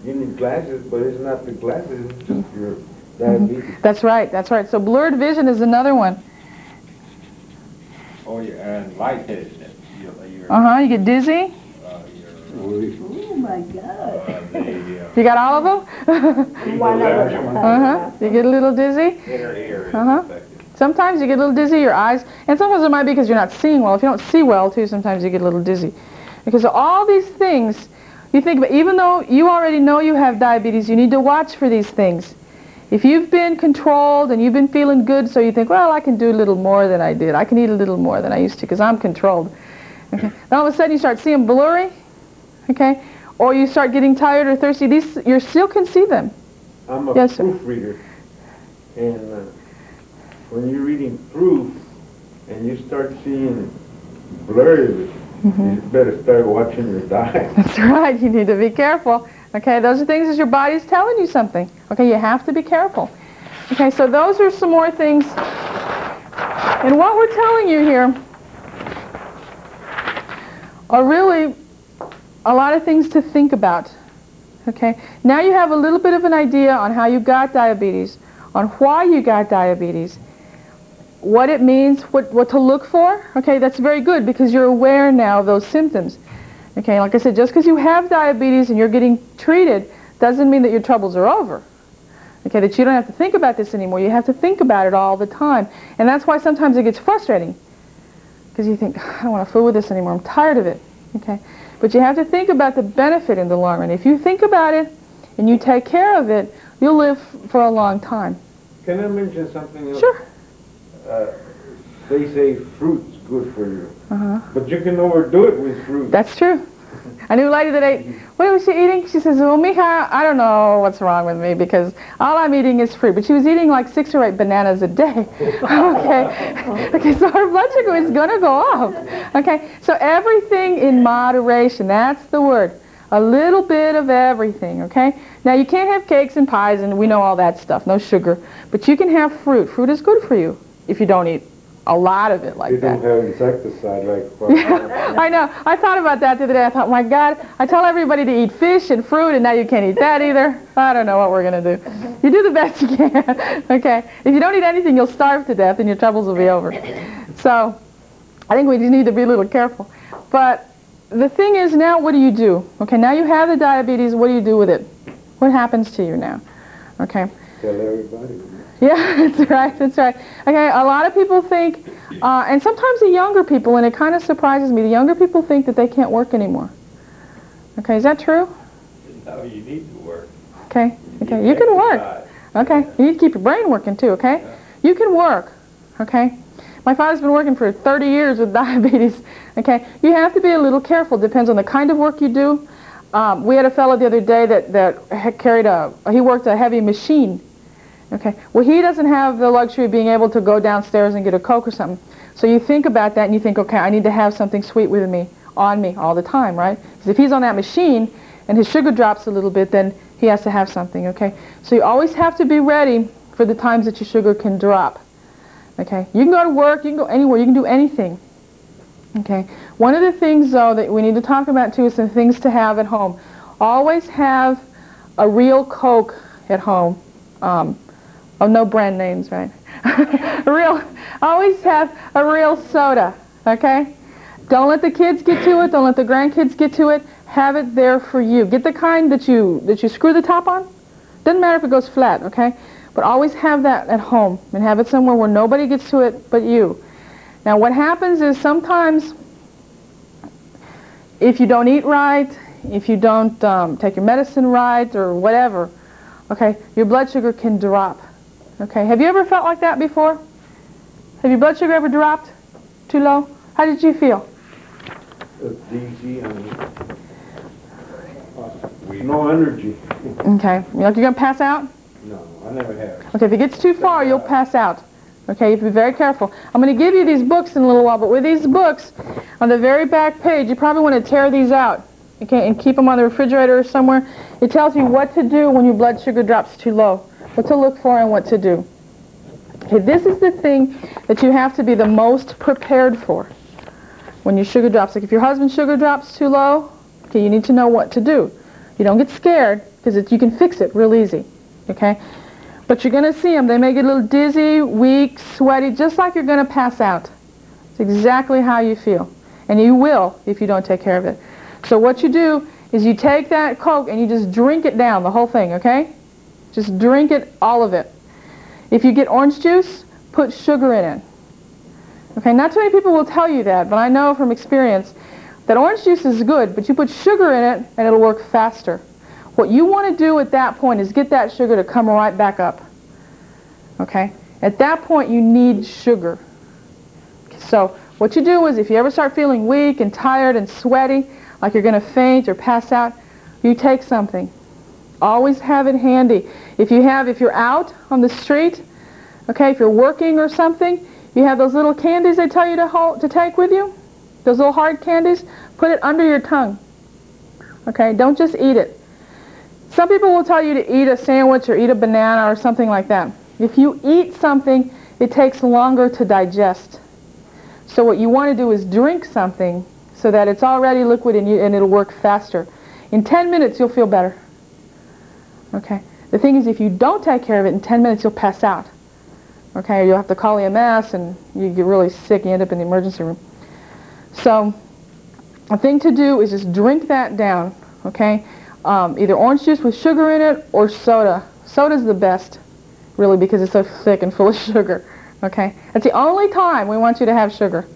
you need glasses, but it's not the glasses, it's just your diabetes. That's right. That's right. So blurred vision is another one. Oh, yeah, and lightheadedness. You get dizzy. Oh my God. You got all of them? One of them. You get a little dizzy. Inner ear is affected. Sometimes you get a little dizzy, your eyes, and sometimes it might be because you're not seeing well. If you don't see well, too, sometimes you get a little dizzy. Because of all these things, you think about, even though you already know you have diabetes, you need to watch for these things. If you've been controlled and you've been feeling good, so you think, well, I can do a little more than I did. I can eat a little more than I used to because I'm controlled. Okay. Then all of a sudden you start seeing blurry, okay, or you start getting tired or thirsty. These, you still can see them. I'm a Yes, sir. proofreader, and when you're reading proof and you start seeing blurry, you better start watching your diet. That's right. You need to be careful. Okay, those are things that your body's telling you something. Okay, you have to be careful. Okay, so those are some more things. And what we're telling you here are really a lot of things to think about. Okay, now you have a little bit of an idea on how you got diabetes, on why you got diabetes, what it means, what to look for. Okay, that's very good because you're aware now of those symptoms. Okay, like I said, just because you have diabetes and you're getting treated doesn't mean that your troubles are over. Okay, that you don't have to think about this anymore. You have to think about it all the time. And that's why sometimes it gets frustrating. because you think, I don't want to fool with this anymore, I'm tired of it, okay? But you have to think about the benefit in the long run. If you think about it and you take care of it, you'll live for a long time. Can I mention something else? Sure. They say fruit's good for you, but you can overdo it with fruit. That's true. I knew a lady that ate, what was she eating? She says, well, mija, I don't know what's wrong with me because all I'm eating is fruit. But she was eating like 6 or 8 bananas a day. Okay. Okay, so her blood sugar is going to go up. Okay, so everything in moderation, that's the word. A little bit of everything, okay? Now, you can't have cakes and pies, and we know all that stuff, no sugar. But you can have fruit. Fruit is good for you if you don't eat a lot of it like You that. don't have insecticide like Yeah, I know. I thought about that the other day. I thought, my God, I tell everybody to eat fish and fruit, and now you can't eat that either. I don't know what we're going to do. You do the best you can, okay? If you don't eat anything, you'll starve to death, and your troubles will be over. So I think we just need to be a little careful. But the thing is now, what do you do? Okay, now you have the diabetes. What do you do with it? What happens to you now? Okay. Tell everybody. Yeah, that's right, that's right. Okay, a lot of people think, and sometimes the younger people, and it kind of surprises me, the younger people think that they can't work anymore. Okay, is that true? No, you need to work. Okay, okay, you can work. Okay, you need to keep your brain working too, okay? You can work, okay? My father's been working for 30 years with diabetes, okay? You have to be a little careful, depends on the kind of work you do. We had a fellow the other day that had carried he worked a heavy machine. Okay, well, he doesn't have the luxury of being able to go downstairs and get a Coke or something. So you think about that and you think, okay, I need to have something sweet with me, on me all the time, right? Because if he's on that machine and his sugar drops a little bit, then he has to have something, okay? So you always have to be ready for the times that your sugar can drop, okay? You can go to work, you can go anywhere, you can do anything, okay? One of the things, though, that we need to talk about, too, is some things to have at home. Always have a real Coke at home. Oh, no brand names, right? Always have a real soda, okay? Don't let the kids get to it. Don't let the grandkids get to it. Have it there for you. Get the kind that you screw the top on. Doesn't matter if it goes flat, okay? But always have that at home and have it somewhere where nobody gets to it but you. Now, what happens is sometimes if you don't eat right, if you don't take your medicine right or whatever, okay, your blood sugar can drop. Okay, have you ever felt like that before? Have your blood sugar ever dropped too low? How did you feel? Dizzy and no energy. Okay, you like you're going to pass out? No, I never have. Okay, if it gets too far, you'll pass out. Okay, you have to be very careful. I'm going to give you these books in a little while, but with these books, on the very back page, you probably want to tear these out, okay, and keep them on the refrigerator or somewhere. It tells you what to do when your blood sugar drops too low, what to look for and what to do. Okay, this is the thing that you have to be the most prepared for when your sugar drops. Like if your husband's sugar drops too low, okay, you need to know what to do. You don't get scared because you can fix it real easy, okay? But you're going to see them. They may get a little dizzy, weak, sweaty, just like you're going to pass out. It's exactly how you feel. And you will if you don't take care of it. So what you do is you take that Coke and you just drink it down, the whole thing, okay? Just drink it, all of it. If you get orange juice, put sugar in it. Okay, not too many people will tell you that, but I know from experience that orange juice is good, but you put sugar in it and it'll work faster. What you want to do at that point is get that sugar to come right back up. Okay? At that point, you need sugar. So what you do is if you ever start feeling weak and tired and sweaty, like you're going to faint or pass out, you take something. Always have it handy. If you're out on the street, okay, if you're working or something, you have those little candies they tell you to take with you, those little hard candies, put it under your tongue. Okay, don't just eat it. Some people will tell you to eat a sandwich or eat a banana or something like that. If you eat something, it takes longer to digest. So what you want to do is drink something so that it's already liquid and it'll work faster. In 10 minutes, you'll feel better. Okay. The thing is, if you don't take care of it, in 10 minutes, you'll pass out. Okay, or you'll have to call EMS and you get really sick, you end up in the emergency room. So the thing to do is just drink that down, okay? Either orange juice with sugar in it or soda. Soda's the best, really, because it's so thick and full of sugar, okay? That's the only time we want you to have sugar,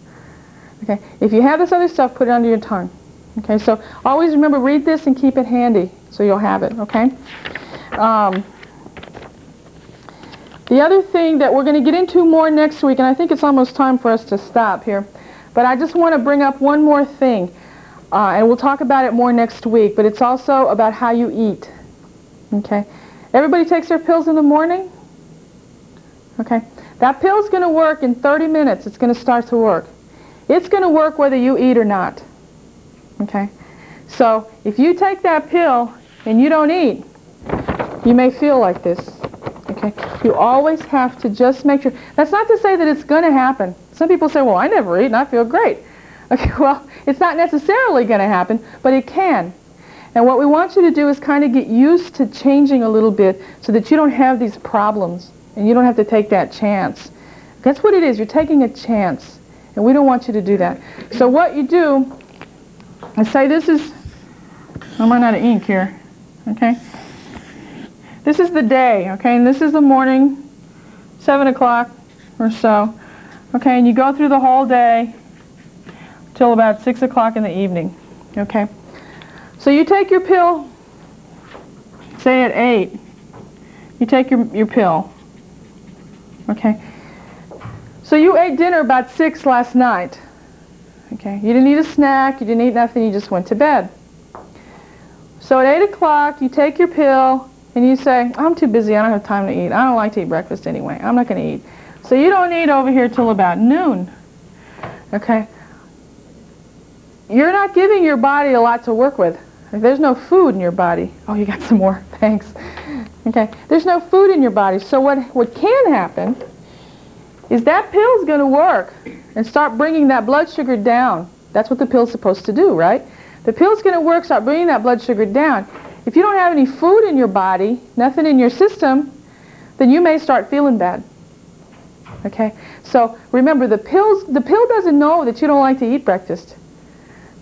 Okay, if you have this other stuff, put it under your tongue. Okay, so always remember, read this and keep it handy so you'll have it, okay? The other thing that we're going to get into more next week, and I think it's almost time for us to stop here, but I just want to bring up one more thing, and we'll talk about it more next week, but it's also about how you eat, okay? Everybody takes their pills in the morning? Okay, that pill's going to work in 30 minutes. It's going to start to work. It's going to work whether you eat or not. Okay, so if you take that pill and you don't eat, you may feel like this. Okay, you always have to just make sure. That's not to say that it's going to happen. Some people say, well, I never eat and I feel great. Okay, well, it's not necessarily going to happen, but it can. And what we want you to do is kind of get used to changing a little bit so that you don't have these problems and you don't have to take that chance. That's what it is. You're taking a chance, and we don't want you to do that. So what you do is say, this is, I'm running out of ink here, okay? This is the day, okay, and this is the morning, 7 o'clock or so, okay, and you go through the whole day till about 6 o'clock in the evening, okay? So you take your pill, say at 8, you take your pill, okay? So you ate dinner about 6 last night, okay? You didn't eat a snack, you didn't eat nothing, you just went to bed. So at 8 o'clock, you take your pill, and you say, I'm too busy, I don't have time to eat. I don't like to eat breakfast anyway. I'm not going to eat. So you don't eat over here till about noon, okay? You're not giving your body a lot to work with. If there's no food in your body, oh, you got some more, thanks. Okay, there's no food in your body, so what can happen is that pill's going to work and start bringing that blood sugar down. That's what the pill's supposed to do, right? The pill's going to work, start bringing that blood sugar down. If you don't have any food in your body, nothing in your system, then you may start feeling bad. Okay? So remember, the pill doesn't know that you don't like to eat breakfast.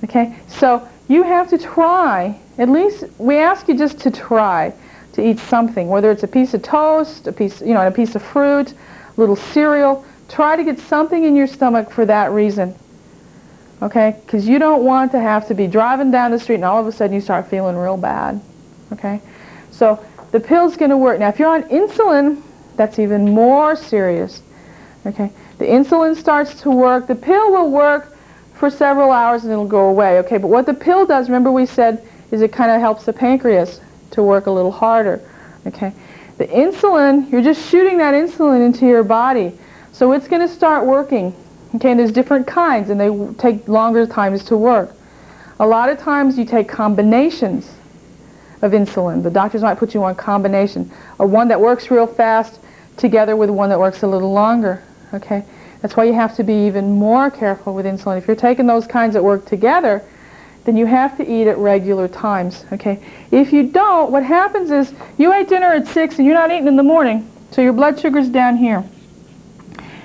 Okay? So you have to try, at least we ask you just to try to eat something, whether it's a piece of toast, a piece of fruit, a little cereal. Try to get something in your stomach for that reason. Okay? Because you don't want to have to be driving down the street and all of a sudden you start feeling real bad. Okay? So the pill's going to work. Now if you're on insulin, that's even more serious. Okay? The insulin starts to work. The pill will work for several hours and it'll go away. Okay? But what the pill does, remember we said, is it kind of helps the pancreas to work a little harder. Okay? The insulin, you're just shooting that insulin into your body. So it's going to start working. Okay, and there's different kinds, and they take longer times to work. A lot of times you take combinations of insulin. The doctors might put you on combination, or one that works real fast together with one that works a little longer. Okay, that's why you have to be even more careful with insulin. If you're taking those kinds that work together, then you have to eat at regular times. Okay, if you don't, what happens is you ate dinner at 6 and you're not eating in the morning, so your blood sugar's down here.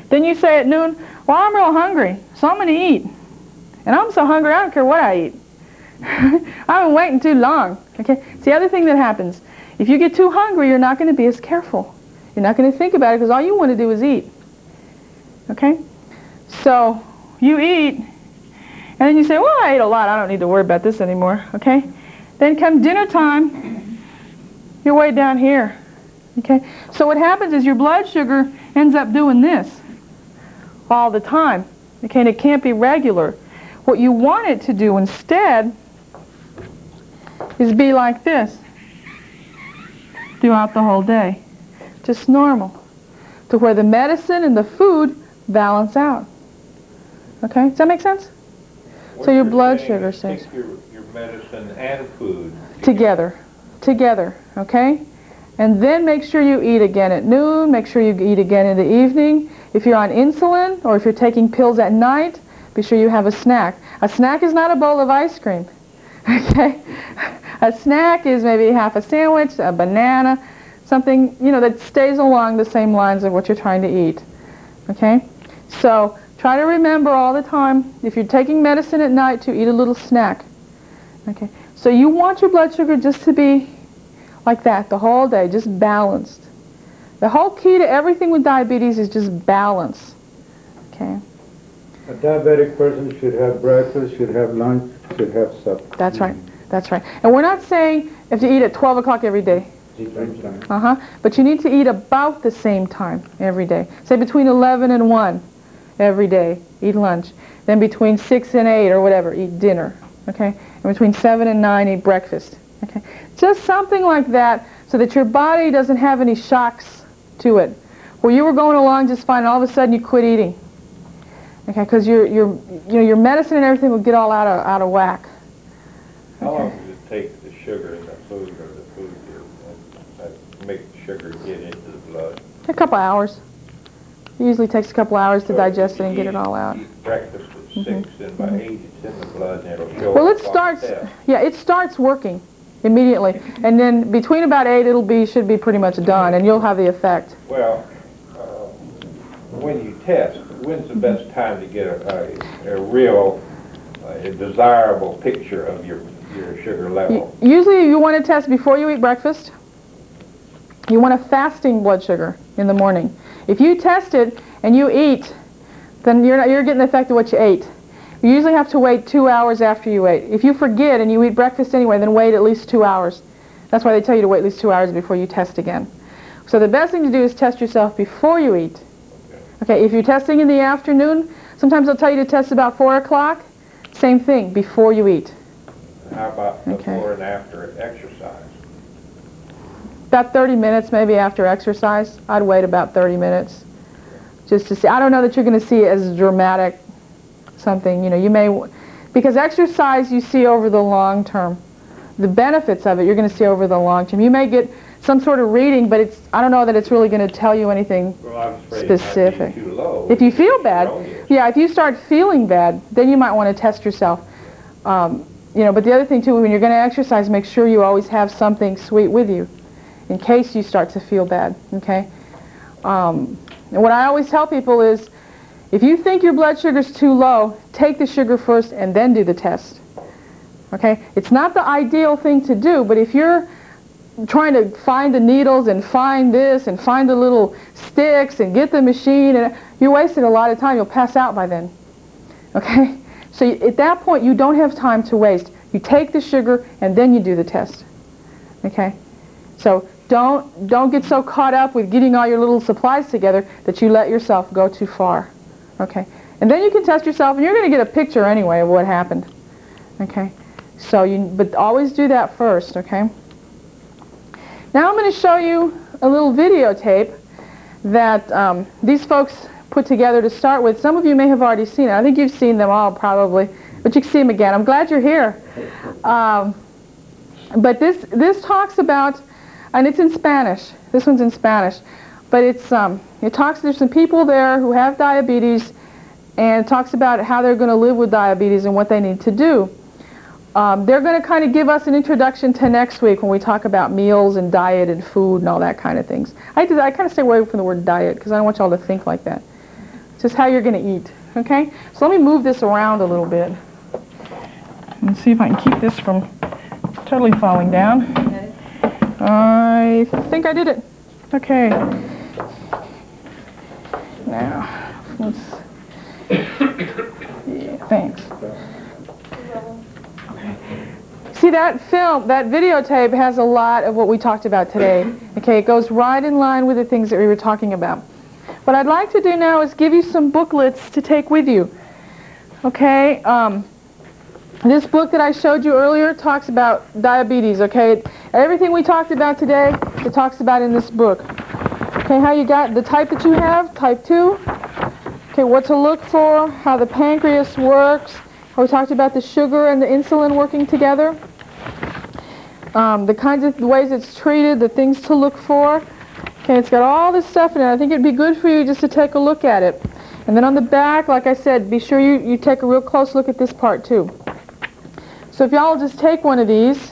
Then you say at noon, well, I'm real hungry, so I'm going to eat. And I'm so hungry, I don't care what I eat. I've been waiting too long. Okay? It's the other thing that happens. If you get too hungry, you're not going to be as careful. You're not going to think about it because all you want to do is eat. Okay? So you eat, and then you say, well, I ate a lot. I don't need to worry about this anymore. Okay? Then come dinner time, you're way down here. Okay? So what happens is your blood sugar ends up doing this all the time. Okay, and it can't be regular. What you want it to do instead is be like this throughout the whole day. Just normal. To where the medicine and the food balance out. Okay, does that make sense? What so your you're blood saying sugar is stays take your medicine and food together, okay? And then make sure you eat again at noon, make sure you eat again in the evening. If you're on insulin or if you're taking pills at night, be sure you have a snack. A snack is not a bowl of ice cream, okay? A snack is maybe half a sandwich, a banana, something, you know, that stays along the same lines of what you're trying to eat, okay? So try to remember all the time, if you're taking medicine at night, to eat a little snack, okay? So you want your blood sugar just to be like that the whole day, just balanced. The whole key to everything with diabetes is just balance. Okay? A diabetic person should have breakfast, should have lunch, should have supper. That's right. That's right. And we're not saying if you eat at 12 o'clock every day. But you need to eat about the same time every day. Say between 11 and 1 every day, eat lunch. Then between 6 and 8 or whatever, eat dinner. Okay? And between 7 and 9, eat breakfast. Okay? Just something like that so that your body doesn't have any shocks to it. Where you were going along just fine and all of a sudden you quit eating. Okay? Because your medicine and everything will get all out of whack. How long does it take the sugar in the food or the food to make the sugar get into the blood? A couple hours. It usually takes a couple hours to digest it and get it all out. Eat breakfast at 6 and by 8 it's in the blood and it'll show Well, up it on starts. the test. Yeah, it starts working immediately, and then between about 8 should be pretty much done, and you'll have the effect. Well, when you test, when's the best time to get a real, desirable picture of your sugar level? Usually, you want to test before you eat breakfast. You want a fasting blood sugar in the morning. If you test it and you eat, then you're getting the effect of what you ate. You usually have to wait 2 hours after you ate. If you forget and you eat breakfast anyway, then wait at least 2 hours. That's why they tell you to wait at least 2 hours before you test again. So the best thing to do is test yourself before you eat. Okay, if you're testing in the afternoon, sometimes they'll tell you to test about 4 o'clock. Same thing, before you eat. How about before and after exercise? About 30 minutes maybe after exercise. I'd wait about 30 minutes just to see. I don't know that you're going to see it as dramatic something. You may, because exercise you see over the long term. The benefits of it you're going to see over the long term. You may get some sort of reading, but I don't know that it's really going to tell you anything specific. Too low. If you feel bad, yeah, if you start feeling bad, then you might want to test yourself. But the other thing too, when you're going to exercise, make sure you always have something sweet with you in case you start to feel bad, okay? And what I always tell people is, if you think your blood sugar's too low, take the sugar first and then do the test, okay? It's not the ideal thing to do, but if you're trying to find the needles and find this and find the little sticks and get the machine, and you're wasting a lot of time. You'll pass out by then, okay? So at that point, you don't have time to waste. You take the sugar and then you do the test, okay? So don't get so caught up with getting all your little supplies together that you let yourself go too far, okay? And then you can test yourself, and you're going to get a picture anyway of what happened, okay? So but always do that first, okay? Now I'm going to show you a little videotape that these folks put together to start with. Some of you may have already seen it. I think you've seen them all probably, but you can see them again. I'm glad you're here. But this talks about, and it's in Spanish. This one's in Spanish, but there's some people there who have diabetes, and it talks about how they're going to live with diabetes and what they need to do. They're going to kind of give us an introduction to next week when we talk about meals and diet and food and all that kind of things. I kind of stay away from the word diet because I don't want y'all to think like that. It's just how you're going to eat, okay? So let me move this around a little bit and see if I can keep this from totally falling down. I think I did it. Okay. Now, let's... Yeah, thanks. See, that videotape has a lot of what we talked about today. Okay, it goes right in line with the things that we were talking about. What I'd like to do now is give you some booklets to take with you. Okay, this book that I showed you earlier talks about diabetes, okay? Everything we talked about today, it talks about in this book. Okay, how you got the type that you have, type 2. Okay, what to look for, how the pancreas works. We talked about the sugar and the insulin working together. The kinds of ways it's treated, the things to look for. Okay, it's got all this stuff in it. I think it'd be good for you just to take a look at it. And then on the back, like I said, be sure you take a real close look at this part too. So if y'all just take one of these,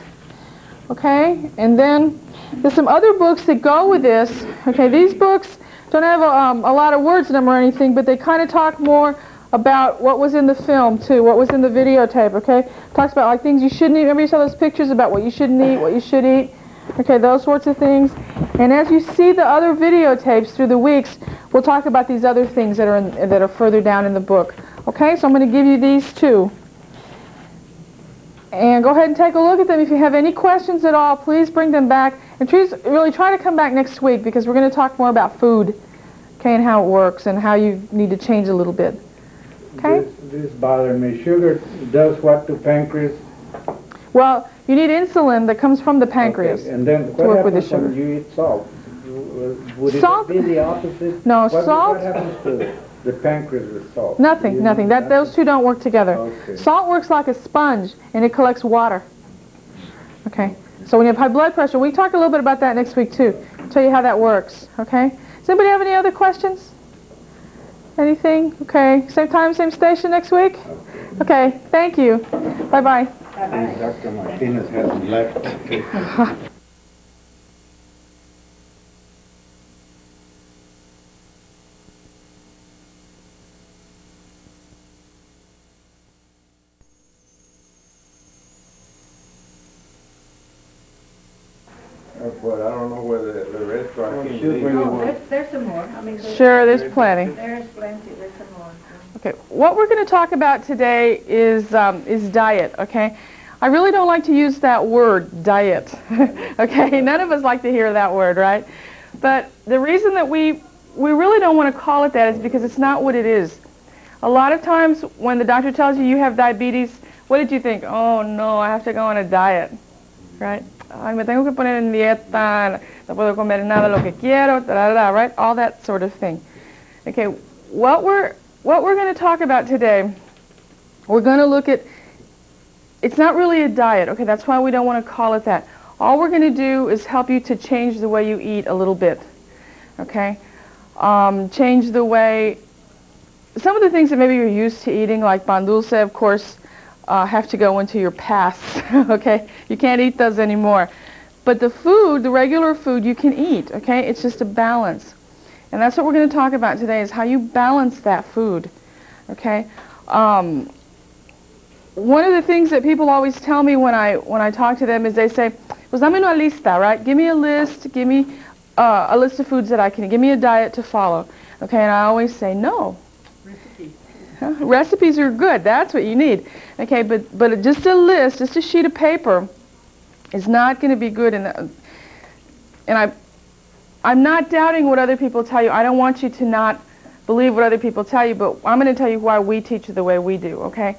okay? And then there's some other books that go with this. Okay, these books don't have a lot of words in them or anything, but they kind of talk more about what was in the film too, what was in the videotape, okay? Talks about like things you shouldn't eat. Remember you saw those pictures about what you shouldn't eat, what you should eat? Okay, those sorts of things. And as you see the other videotapes through the weeks, we'll talk about these other things that are further down in the book. Okay, so I'm going to give you these two. And go ahead and take a look at them. If you have any questions at all, please bring them back. And please really try to come back next week because we're going to talk more about food, okay, and how it works and how you need to change a little bit. Okay? This bothers me. Sugar does what to pancreas? Well, you need insulin that comes from the pancreas. Okay. And then to what work with the happens when sugar. you eat salt? Would Salt? it be the opposite? No, what, salt. What happens to the pancreas with salt? Nothing, nothing. Those two don't work together. Okay. Salt works like a sponge, and it collects water. Okay. So when you have high blood pressure, we talk a little bit about that next week too. I'll tell you how that works. Okay. Does anybody have any other questions? Anything? Okay. Same time, same station next week? Okay. Thank you. Bye-bye. Bye-bye. Dr. Martinez hasn't left. But I don't know whether the rest are. There's some more. I mean, Sure, there's plenty. There's plenty. There's some more. Okay, what we're going to talk about today is diet, okay? I really don't like to use that word, diet, okay? None of us like to hear that word, right? But the reason that we really don't want to call it that is because it's not what it is. A lot of times when the doctor tells you you have diabetes, what did you think? Oh no, I have to go on a diet, right? Ay, me tengo que poner en dieta, no puedo comer nada lo que quiero, right? All that sort of thing. Okay, what we're going to talk about today, we're going to look at, it's not really a diet, okay? That's why we don't want to call it that. All we're going to do is help you to change the way you eat a little bit, okay? Change the way, some of the things that maybe you're used to eating, like pan dulce, of course, have to go into your past, okay? You can't eat those anymore. But the food, the regular food, you can eat, okay? It's just a balance. And that's what we're going to talk about today, is how you balance that food, okay? One of the things that people always tell me when I talk to them is they say, pues dame una lista, right? Give me a list, give me a list of foods that I can eat. Give me a diet to follow, okay? And I always say, no. Recipes are good. That's what you need. Okay, but just a list, just a sheet of paper is not going to be good. And I'm not doubting what other people tell you. I don't want you to not believe what other people tell you, but I'm going to tell you why we teach it the way we do, okay?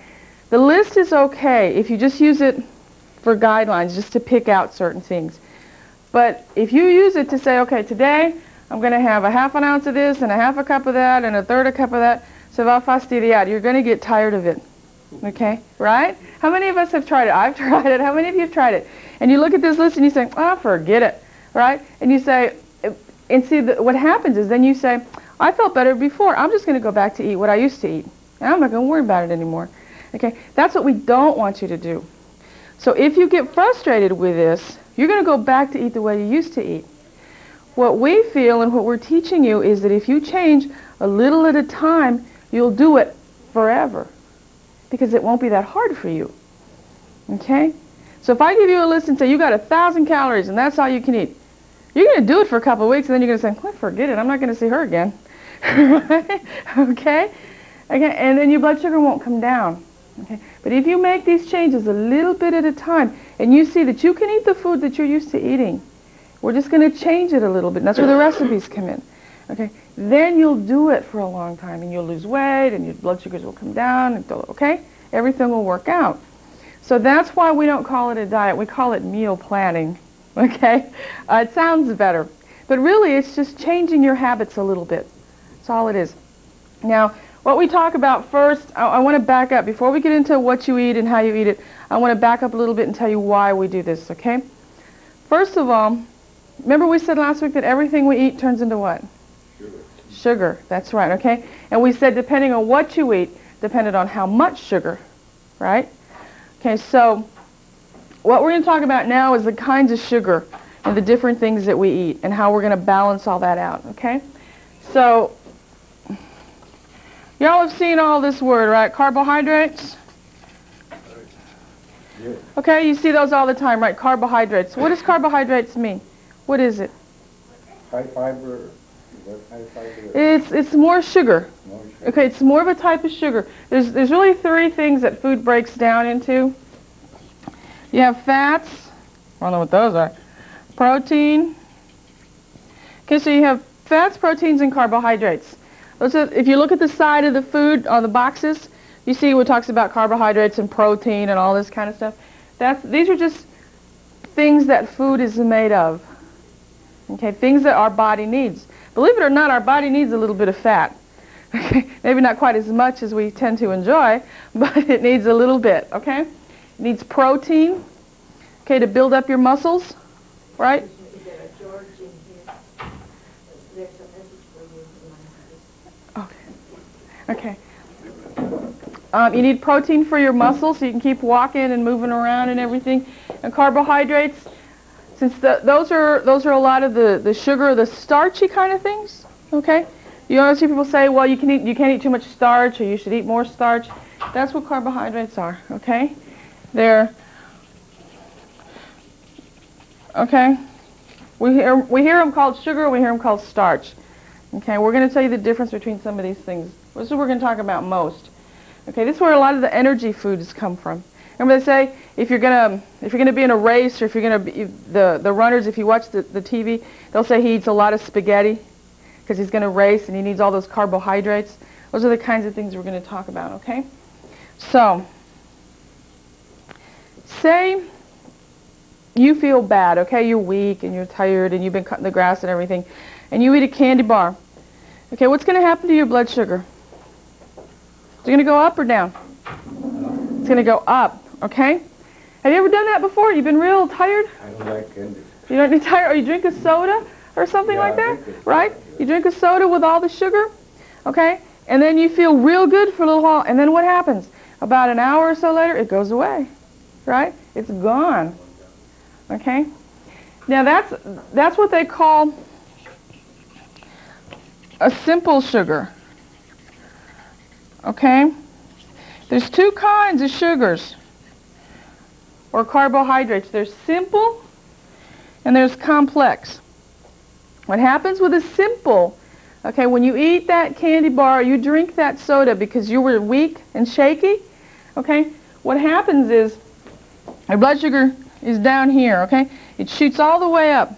The list is okay if you just use it for guidelines, just to pick out certain things. But if you use it to say, okay, today I'm going to have a ½ ounce of this and a ½ cup of that and a third a cup of that, se va a fastidiar. You're going to get tired of it. Okay? Right? How many of us have tried it? I've tried it. How many of you have tried it? And you look at this list and you say, oh, forget it. Right? And you say, and see, what happens is then you say, I felt better before. I'm just going to go back to eat what I used to eat. And I'm not going to worry about it anymore. Okay? That's what we don't want you to do. So if you get frustrated with this, you're going to go back to eat the way you used to eat. What we feel and what we're teaching you is that if you change a little at a time, you'll do it forever because it won't be that hard for you. Okay? So if I give you a list and say you got 1,000 calories and that's all you can eat, you're going to do it for a couple of weeks and then you're going to say, well, forget it, I'm not going to see her again. Okay? And then your blood sugar won't come down. Okay? But if you make these changes a little bit at a time and you see that you can eat the food that you're used to eating, we're just going to change it a little bit. And that's where the recipes come in. Okay? Then you'll do it for a long time and you'll lose weight and your blood sugars will come down. And okay? Everything will work out. So that's why we don't call it a diet. We call it meal planning. Okay? It sounds better. But really it's just changing your habits a little bit. That's all it is. Now, what we talk about first, I want to back up. Before we get into what you eat and how you eat it, I want to back up a little bit and tell you why we do this, okay? First of all, remember we said last week that everything we eat turns into what? Sugar, that's right, okay? And we said depending on what you eat, depended on how much sugar, right? Okay, so what we're going to talk about now is the kinds of sugar and the different things that we eat and how we're going to balance all that out, okay? So, y'all have seen all this word, right? Carbohydrates? Okay, you see those all the time, right? Carbohydrates. What does carbohydrates mean? What is it? High fiber. It's more sugar. More sugar. Okay, it's more of a type of sugar. There's really three things that food breaks down into. You have fats. I don't know what those are. Protein. Okay, so you have fats, proteins, and carbohydrates. Those are, if you look at the side of the food, on the boxes, you see what talks about carbohydrates and protein and all this kind of stuff. These are just things that food is made of. Okay, things that our body needs. Believe it or not, our body needs a little bit of fat. Okay, maybe not quite as much as we tend to enjoy, but it needs a little bit. Okay, it needs protein. Okay, to build up your muscles, right? Okay. You need protein for your muscles so you can keep walking and moving around and everything. And carbohydrates, since those are a lot of the sugar, the starchy kind of things. Okay. You always see people say, well, you can't eat too much starch, or you should eat more starch. That's what carbohydrates are. Okay. They're okay. We hear them called sugar. We hear them called starch. Okay. We're going to tell you the difference between some of these things. This is what we're going to talk about most. Okay, this is where a lot of the energy foods come from. Remember they say if you're gonna be in a race, or if you're gonna be the runners, if you watch the TV, they'll say he eats a lot of spaghetti because he's gonna race and he needs all those carbohydrates. Those are the kinds of things we're going to talk about. Okay, so say you feel bad. Okay, you're weak and you're tired and you've been cutting the grass and everything, and you eat a candy bar. Okay, what's going to happen to your blood sugar? Is it going to go up or down? It's going to go up, okay? Have you ever done that before? You've been real tired? I don't like candy. You don't need tired, or you drink a soda or something like that, right? You drink a soda with all the sugar, okay? And then you feel real good for a little while, and then what happens? About an hour or so later, it goes away, right? It's gone, okay? Now that's what they call a simple sugar. Okay? There's two kinds of sugars or carbohydrates. There's simple and there's complex. What happens with a simple, okay, when you eat that candy bar, you drink that soda because you were weak and shaky, okay, what happens is your blood sugar is down here, okay? It shoots all the way up.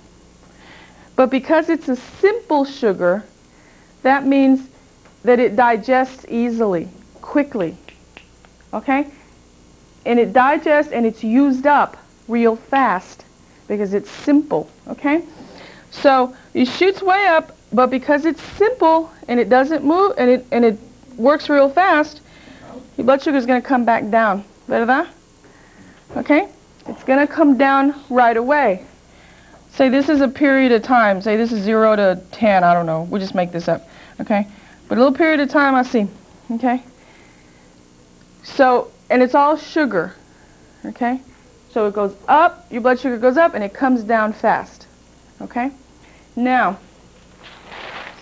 But because it's a simple sugar, that means that it digests easily, quickly, okay? And it digests and it's used up real fast because it's simple, okay? So it shoots way up, but because it's simple and it doesn't move and it works real fast, your blood sugar is going to come back down. ¿Verdad? Okay? It's going to come down right away. Say this is a period of time. Say this is 0 to 10. I don't know. We'll just make this up. Okay? But a little period of time I see. Okay? So, and it's all sugar. Okay? So it goes up, your blood sugar goes up, and it comes down fast. Okay? Now,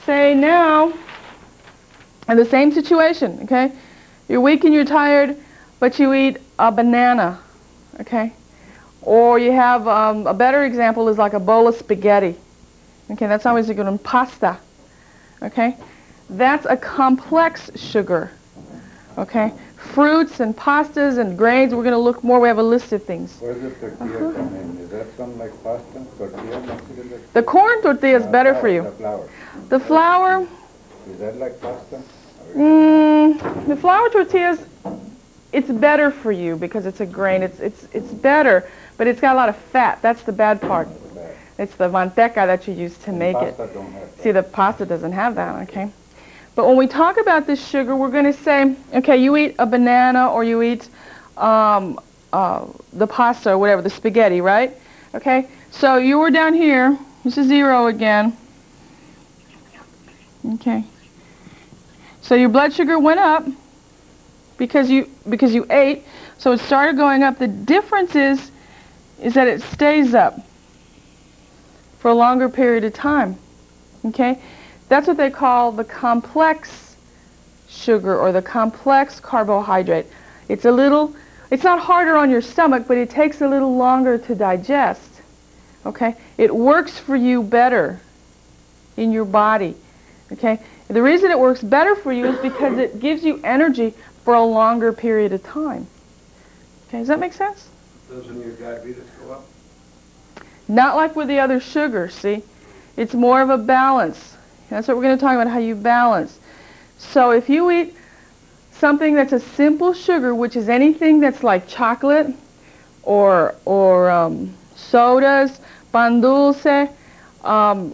say now, in the same situation, okay? You're weak and you're tired, but you eat a banana. Okay? Or you have, a better example is like a bowl of spaghetti. Okay, that's always a good one. Pasta. Okay? That's a complex sugar. Okay? Fruits and pastas and grains, we're going to look more. We have a list of things. Where's the tortilla come in? Is that something like pasta? Tortilla? The corn tortilla is better for you. The flour. The flour. Is that like pasta? The flour tortillas, it's better for you because it's a grain. It's better, but it's got a lot of fat. That's the bad part. It's the manteca that you use to make it. See, the pasta doesn't have that, okay? But when we talk about this sugar, we're going to say, okay, you eat a banana or you eat the pasta or whatever, the spaghetti, right? Okay, so you were down here. This is 0 again. Okay. So your blood sugar went up because you ate, so it started going up. The difference is that it stays up for a longer period of time. Okay? That's what they call the complex sugar or the complex carbohydrate. It's not harder on your stomach, but it takes a little longer to digest. Okay? It works for you better in your body. Okay? The reason it works better for you is because it gives you energy for a longer period of time. Okay, does that make sense? Doesn't your diabetes go up? Not like with the other sugars, see? It's more of a balance. That's what we're going to talk about, how you balance. So if you eat something that's a simple sugar, which is anything that's like chocolate or sodas, pan dulce,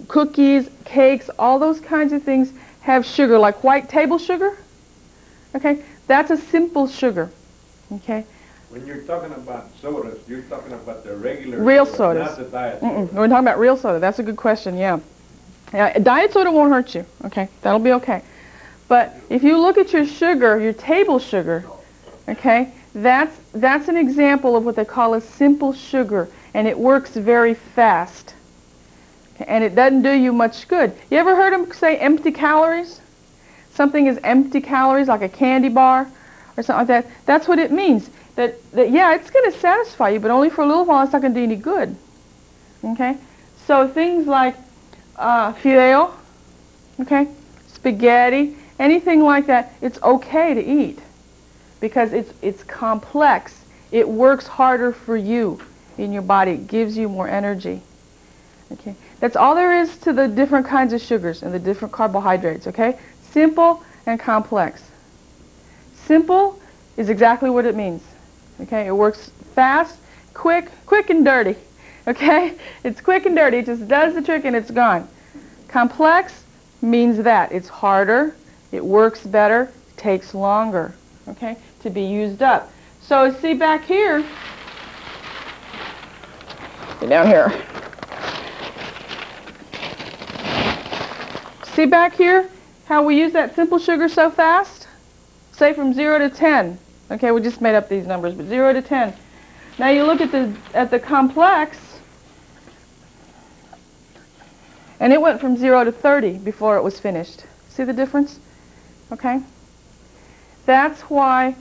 cookies, cakes, all those kinds of things have sugar, like white table sugar. Okay, that's a simple sugar. Okay. When you're talking about sodas, you're talking about the regular Real soda, sodas. not the diet soda. We're talking about real soda. That's a good question, yeah. Diet soda won't hurt you, okay? That'll be okay. But if you look at your sugar, your table sugar, okay, that's an example of what they call a simple sugar, and it works very fast. Okay, and it doesn't do you much good. You ever heard them say empty calories? Something is empty calories, like a candy bar or something like that. That's what it means. That yeah, it's going to satisfy you, but only for a little while. It's not going to do any good. Okay? So things like fideo, okay, spaghetti, anything like that, it's okay to eat because it's complex. It works harder for you in your body. It gives you more energy. Okay? That's all there is to the different kinds of sugars and the different carbohydrates, okay? Simple and complex. Simple is exactly what it means. Okay, it works fast, quick and dirty. Okay, it's quick and dirty. It just does the trick and it's gone. Complex means that it's harder, it works better, takes longer. Okay, to be used up. So see back here. Get down here. See back here how we use that simple sugar so fast? Say from 0 to 10. Okay, we just made up these numbers, but 0 to 10. Now you look at the complex, and it went from 0 to 30 before it was finished. See the difference? Okay? That's why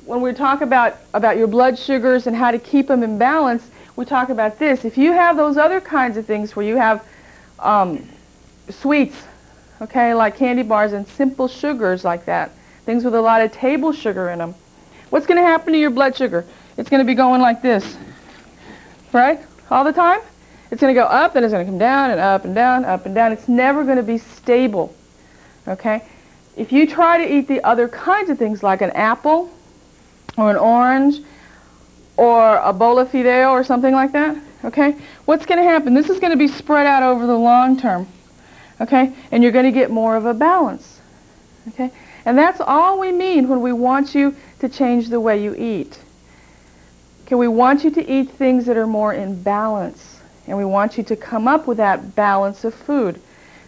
when we talk about your blood sugars and how to keep them in balance, we talk about this. If you have those other kinds of things where you have sweets, okay, like candy bars and simple sugars like that, things with a lot of table sugar in them, what's going to happen to your blood sugar? It's going to be going like this, right? All the time? It's going to go up, then it's going to come down and up and down, up and down. It's never going to be stable, okay? If you try to eat the other kinds of things like an apple or an orange or a bowl of fideo or something like that, okay, what's going to happen? This is going to be spread out over the long term, okay? And you're going to get more of a balance, okay? And that's all we mean when we want you to change the way you eat. Okay, we want you to eat things that are more in balance. And we want you to come up with that balance of food.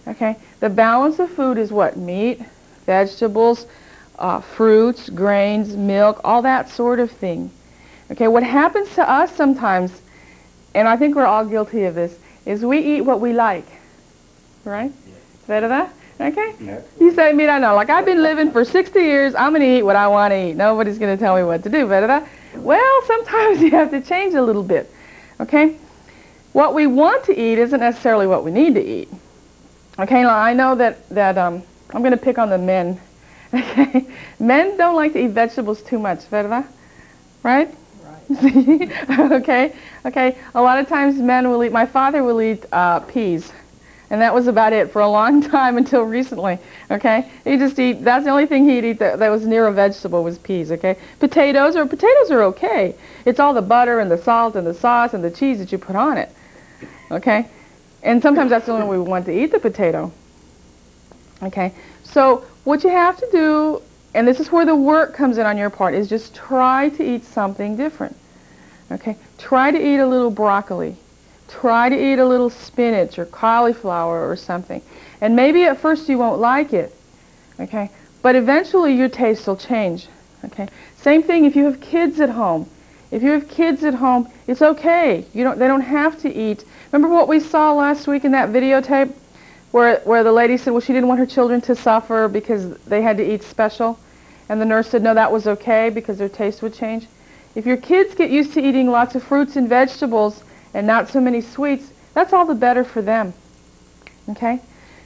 Okay, the balance of food is what? Meat, vegetables, fruits, grains, milk, all that sort of thing. Okay, what happens to us sometimes, and I think we're all guilty of this, is we eat what we like. Right? ¿Verdad? Okay? Yes. You say, mira, no, like I've been living for 60 years, I'm going to eat what I want to eat. Nobody's going to tell me what to do, ¿verdad? Well, sometimes you have to change a little bit, okay? What we want to eat isn't necessarily what we need to eat. Okay, now I know that I'm going to pick on the men, okay? Men don't like to eat vegetables too much, ¿verdad? Right? Right. Okay, a lot of times men will eat, my father will eat peas. And that was about it for a long time until recently, okay? He just eat, that's the only thing he'd eat that was near a vegetable was peas, okay? Potatoes are okay. It's all the butter and the salt and the sauce and the cheese that you put on it, okay? And sometimes that's the only way we want to eat the potato, okay? So what you have to do, and this is where the work comes in on your part, is just try to eat something different, okay? Try to eat a little broccoli. Try to eat a little spinach or cauliflower or something. And maybe at first you won't like it, okay? But eventually your taste will change, okay? Same thing if you have kids at home. If you have kids at home, it's okay. They don't have to eat. Remember what we saw last week in that videotape where the lady said, well, she didn't want her children to suffer because they had to eat special? And the nurse said, no, that was okay because their taste would change. If your kids get used to eating lots of fruits and vegetables and not so many sweets, that's all the better for them, okay?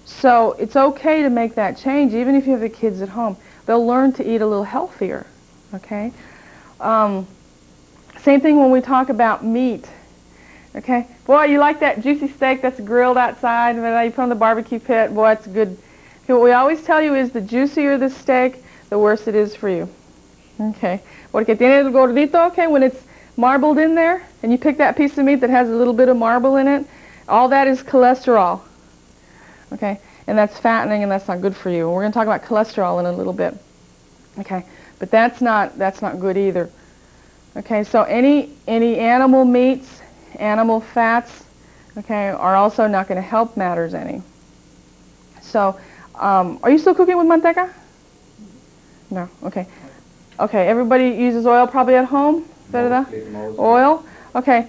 So it's okay to make that change, even if you have the kids at home. They'll learn to eat a little healthier, okay? Same thing when we talk about meat, okay? Boy, you like that juicy steak that's grilled outside, and you put on the barbecue pit, boy, it's good. Okay, what we always tell you is the juicier the steak, the worse it is for you, okay? Porque tiene el gordito, okay, when it's marbled in there, and you pick that piece of meat that has a little bit of marble in it, all that is cholesterol. Okay, and that's fattening, and that's not good for you. We're going to talk about cholesterol in a little bit. Okay, but that's not good either. Okay, so any animal meats, animal fats, okay, are also not going to help matters any. So, are you still cooking with manteca? No. Okay. Okay. Everybody uses oil probably at home. Mostly. Oil. Okay.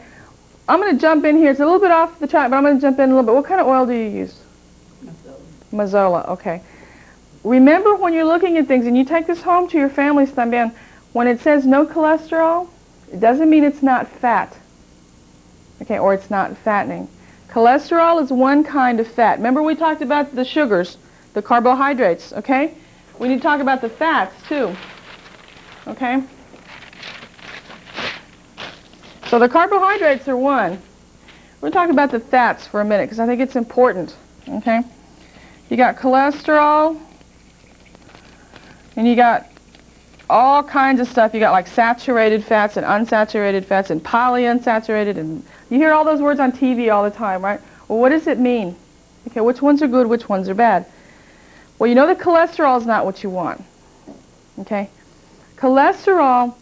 I'm going to jump in here. It's a little bit off the track, but I'm going to jump in a little bit. What kind of oil do you use? Mazola, okay. Remember when you're looking at things, and you take this home to your families también, when it says no cholesterol, it doesn't mean it's not fat, okay, or it's not fattening. Cholesterol is one kind of fat. Remember we talked about the sugars, the carbohydrates, okay? We need to talk about the fats too, okay? So the carbohydrates are one. We're talking about the fats for a minute because I think it's important, okay? You got cholesterol, and you got all kinds of stuff. You got like saturated fats and unsaturated fats and polyunsaturated, and you hear all those words on TV all the time, right? Well, what does it mean? Okay, which ones are good, which ones are bad? Well, you know that cholesterol is not what you want, okay? Cholesterol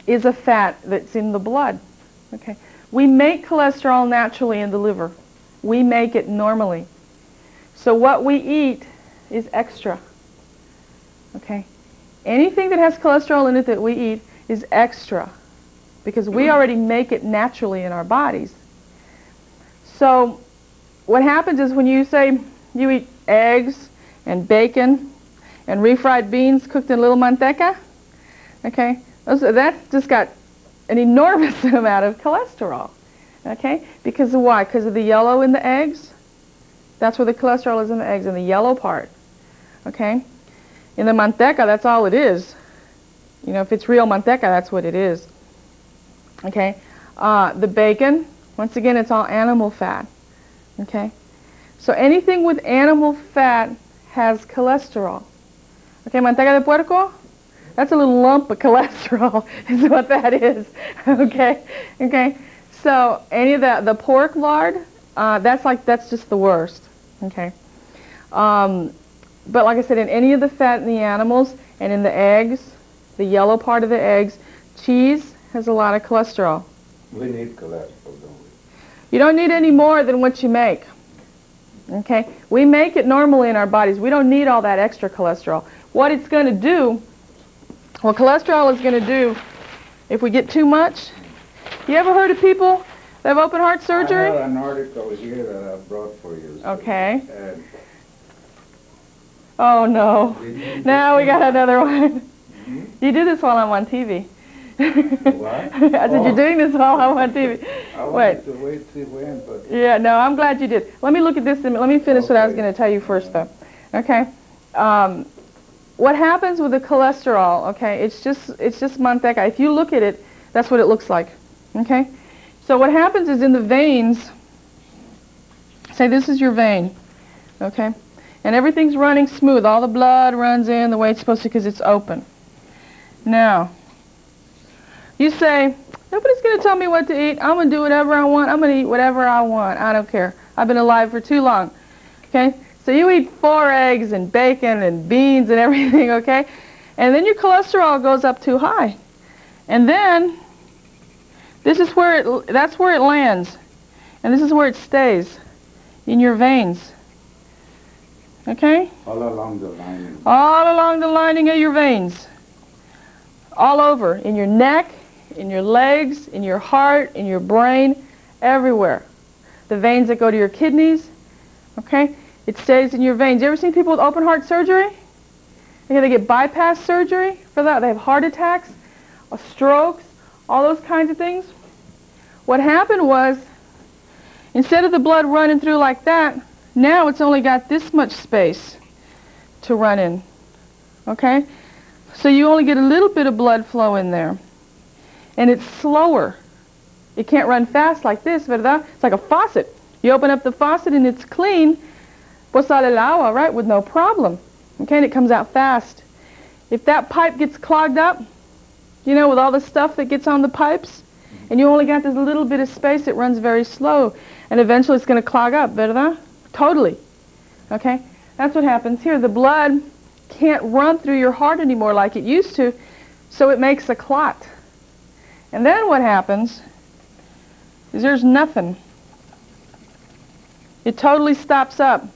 is a fat that's in the blood, okay? We make cholesterol naturally in the liver. We make it normally. So what we eat is extra, okay? Anything that has cholesterol in it that we eat is extra because we already make it naturally in our bodies. So what happens is when you say you eat eggs and bacon and refried beans cooked in little manteca, okay, that's just got an enormous amount of cholesterol, okay? Because of why? Because of the yellow in the eggs? That's where the cholesterol is in the eggs, in the yellow part, okay? In the manteca, that's all it is. You know, if it's real manteca, that's what it is, okay? The bacon, once again, it's all animal fat, okay? So anything with animal fat has cholesterol. Okay, manteca de puerco, that's a little lump of cholesterol is what that is, okay? Okay, so any of the pork lard, that's just the worst, okay? But like I said, in any of the fat in the animals and in the eggs, the yellow part of the eggs, cheese has a lot of cholesterol. We need cholesterol, don't we? You don't need any more than what you make, okay? We make it normally in our bodies. We don't need all that extra cholesterol. What it's going to do, what cholesterol is going to do, if we get too much, you ever heard of people that have open heart surgery? I have an article here that I brought for you. Okay. Oh no. Now we got another one. You do this while I'm on TV. What? I said, you're doing this while I'm on TV. I wanted to wait to see when, but... Yeah, no, I'm glad you did. Let me look at this, and let me finish what I was going to tell you first, though. Okay? What happens with the cholesterol, okay, it's just manteca. If you look at it, that's what it looks like. Okay? So what happens is in the veins, say this is your vein, okay? And everything's running smooth. All the blood runs in the way it's supposed to because it's open. Now, you say, nobody's going to tell me what to eat. I'm going to do whatever I want. I'm going to eat whatever I want. I don't care. I've been alive for too long. Okay? So you eat 4 eggs and bacon and beans and everything, okay? And then your cholesterol goes up too high. And then, this is where that's where it lands. And this is where it stays, in your veins. Okay? All along the lining. All along the lining of your veins. All over. In your neck, in your legs, in your heart, in your brain, everywhere. The veins that go to your kidneys, okay? It stays in your veins. You ever seen people with open heart surgery? Okay, they get bypass surgery for that. They have heart attacks, strokes, all those kinds of things. What happened was, instead of the blood running through like that, Now it's only got this much space to run in, okay? So you only get a little bit of blood flow in there. And it's slower. It can't run fast like this, ¿verdad? It's like a faucet. You open up the faucet and it's clean, pues sale el agua, right, with no problem. Okay, and it comes out fast. If that pipe gets clogged up, you know, with all the stuff that gets on the pipes, and you only got this little bit of space, it runs very slow. And eventually it's going to clog up, ¿verdad? Totally. Okay? That's what happens here. The blood can't run through your heart anymore like it used to, so it makes a clot. And then what happens is there's nothing. It totally stops up.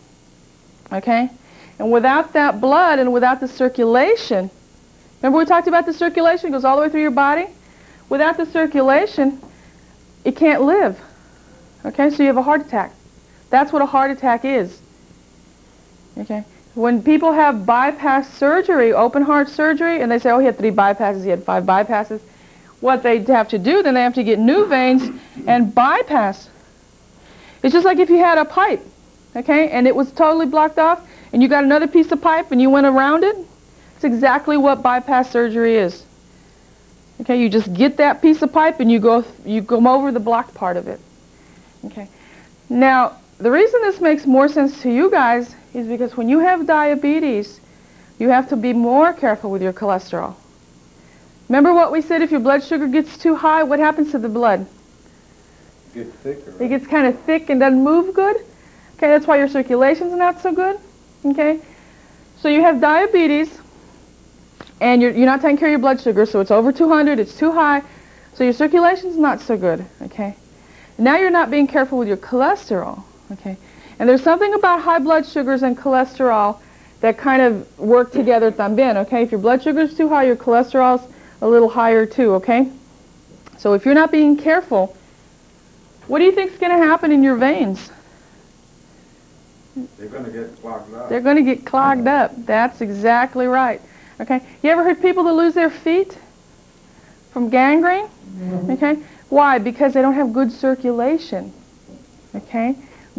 Okay? And without that blood and without the circulation, remember we talked about the circulation? It goes all the way through your body. Without the circulation, it can't live. Okay? So you have a heart attack. That's what a heart attack is. Okay? When people have bypass surgery, open heart surgery, and they say, oh, he had 3 bypasses, he had 5 bypasses, what they have to do, then they have to get new veins and bypass. It's just like if you had a pipe, okay, and it was totally blocked off, and you got another piece of pipe and you went around it. It's exactly what bypass surgery is. Okay, you just get that piece of pipe and you go over the blocked part of it. Okay. Now, the reason this makes more sense to you guys is because when you have diabetes, you have to be more careful with your cholesterol. Remember what we said, if your blood sugar gets too high, what happens to the blood? It gets thicker. Right? It gets kind of thick and doesn't move good. Okay, that's why your circulation's not so good. Okay, so you have diabetes, and you're not taking care of your blood sugar, so it's over 200, it's too high, so your circulation's not so good. Okay, now you're not being careful with your cholesterol. Okay, and there's something about high blood sugars and cholesterol that kind of work together también. Okay, if your blood sugar's too high, your cholesterol's a little higher too. Okay, so if you're not being careful, what do you think is going to happen in your veins? They're going to get clogged up. They're going to get clogged up. That's exactly right. Okay. You ever heard people that lose their feet from gangrene? Okay. Why? Because they don't have good circulation. Okay.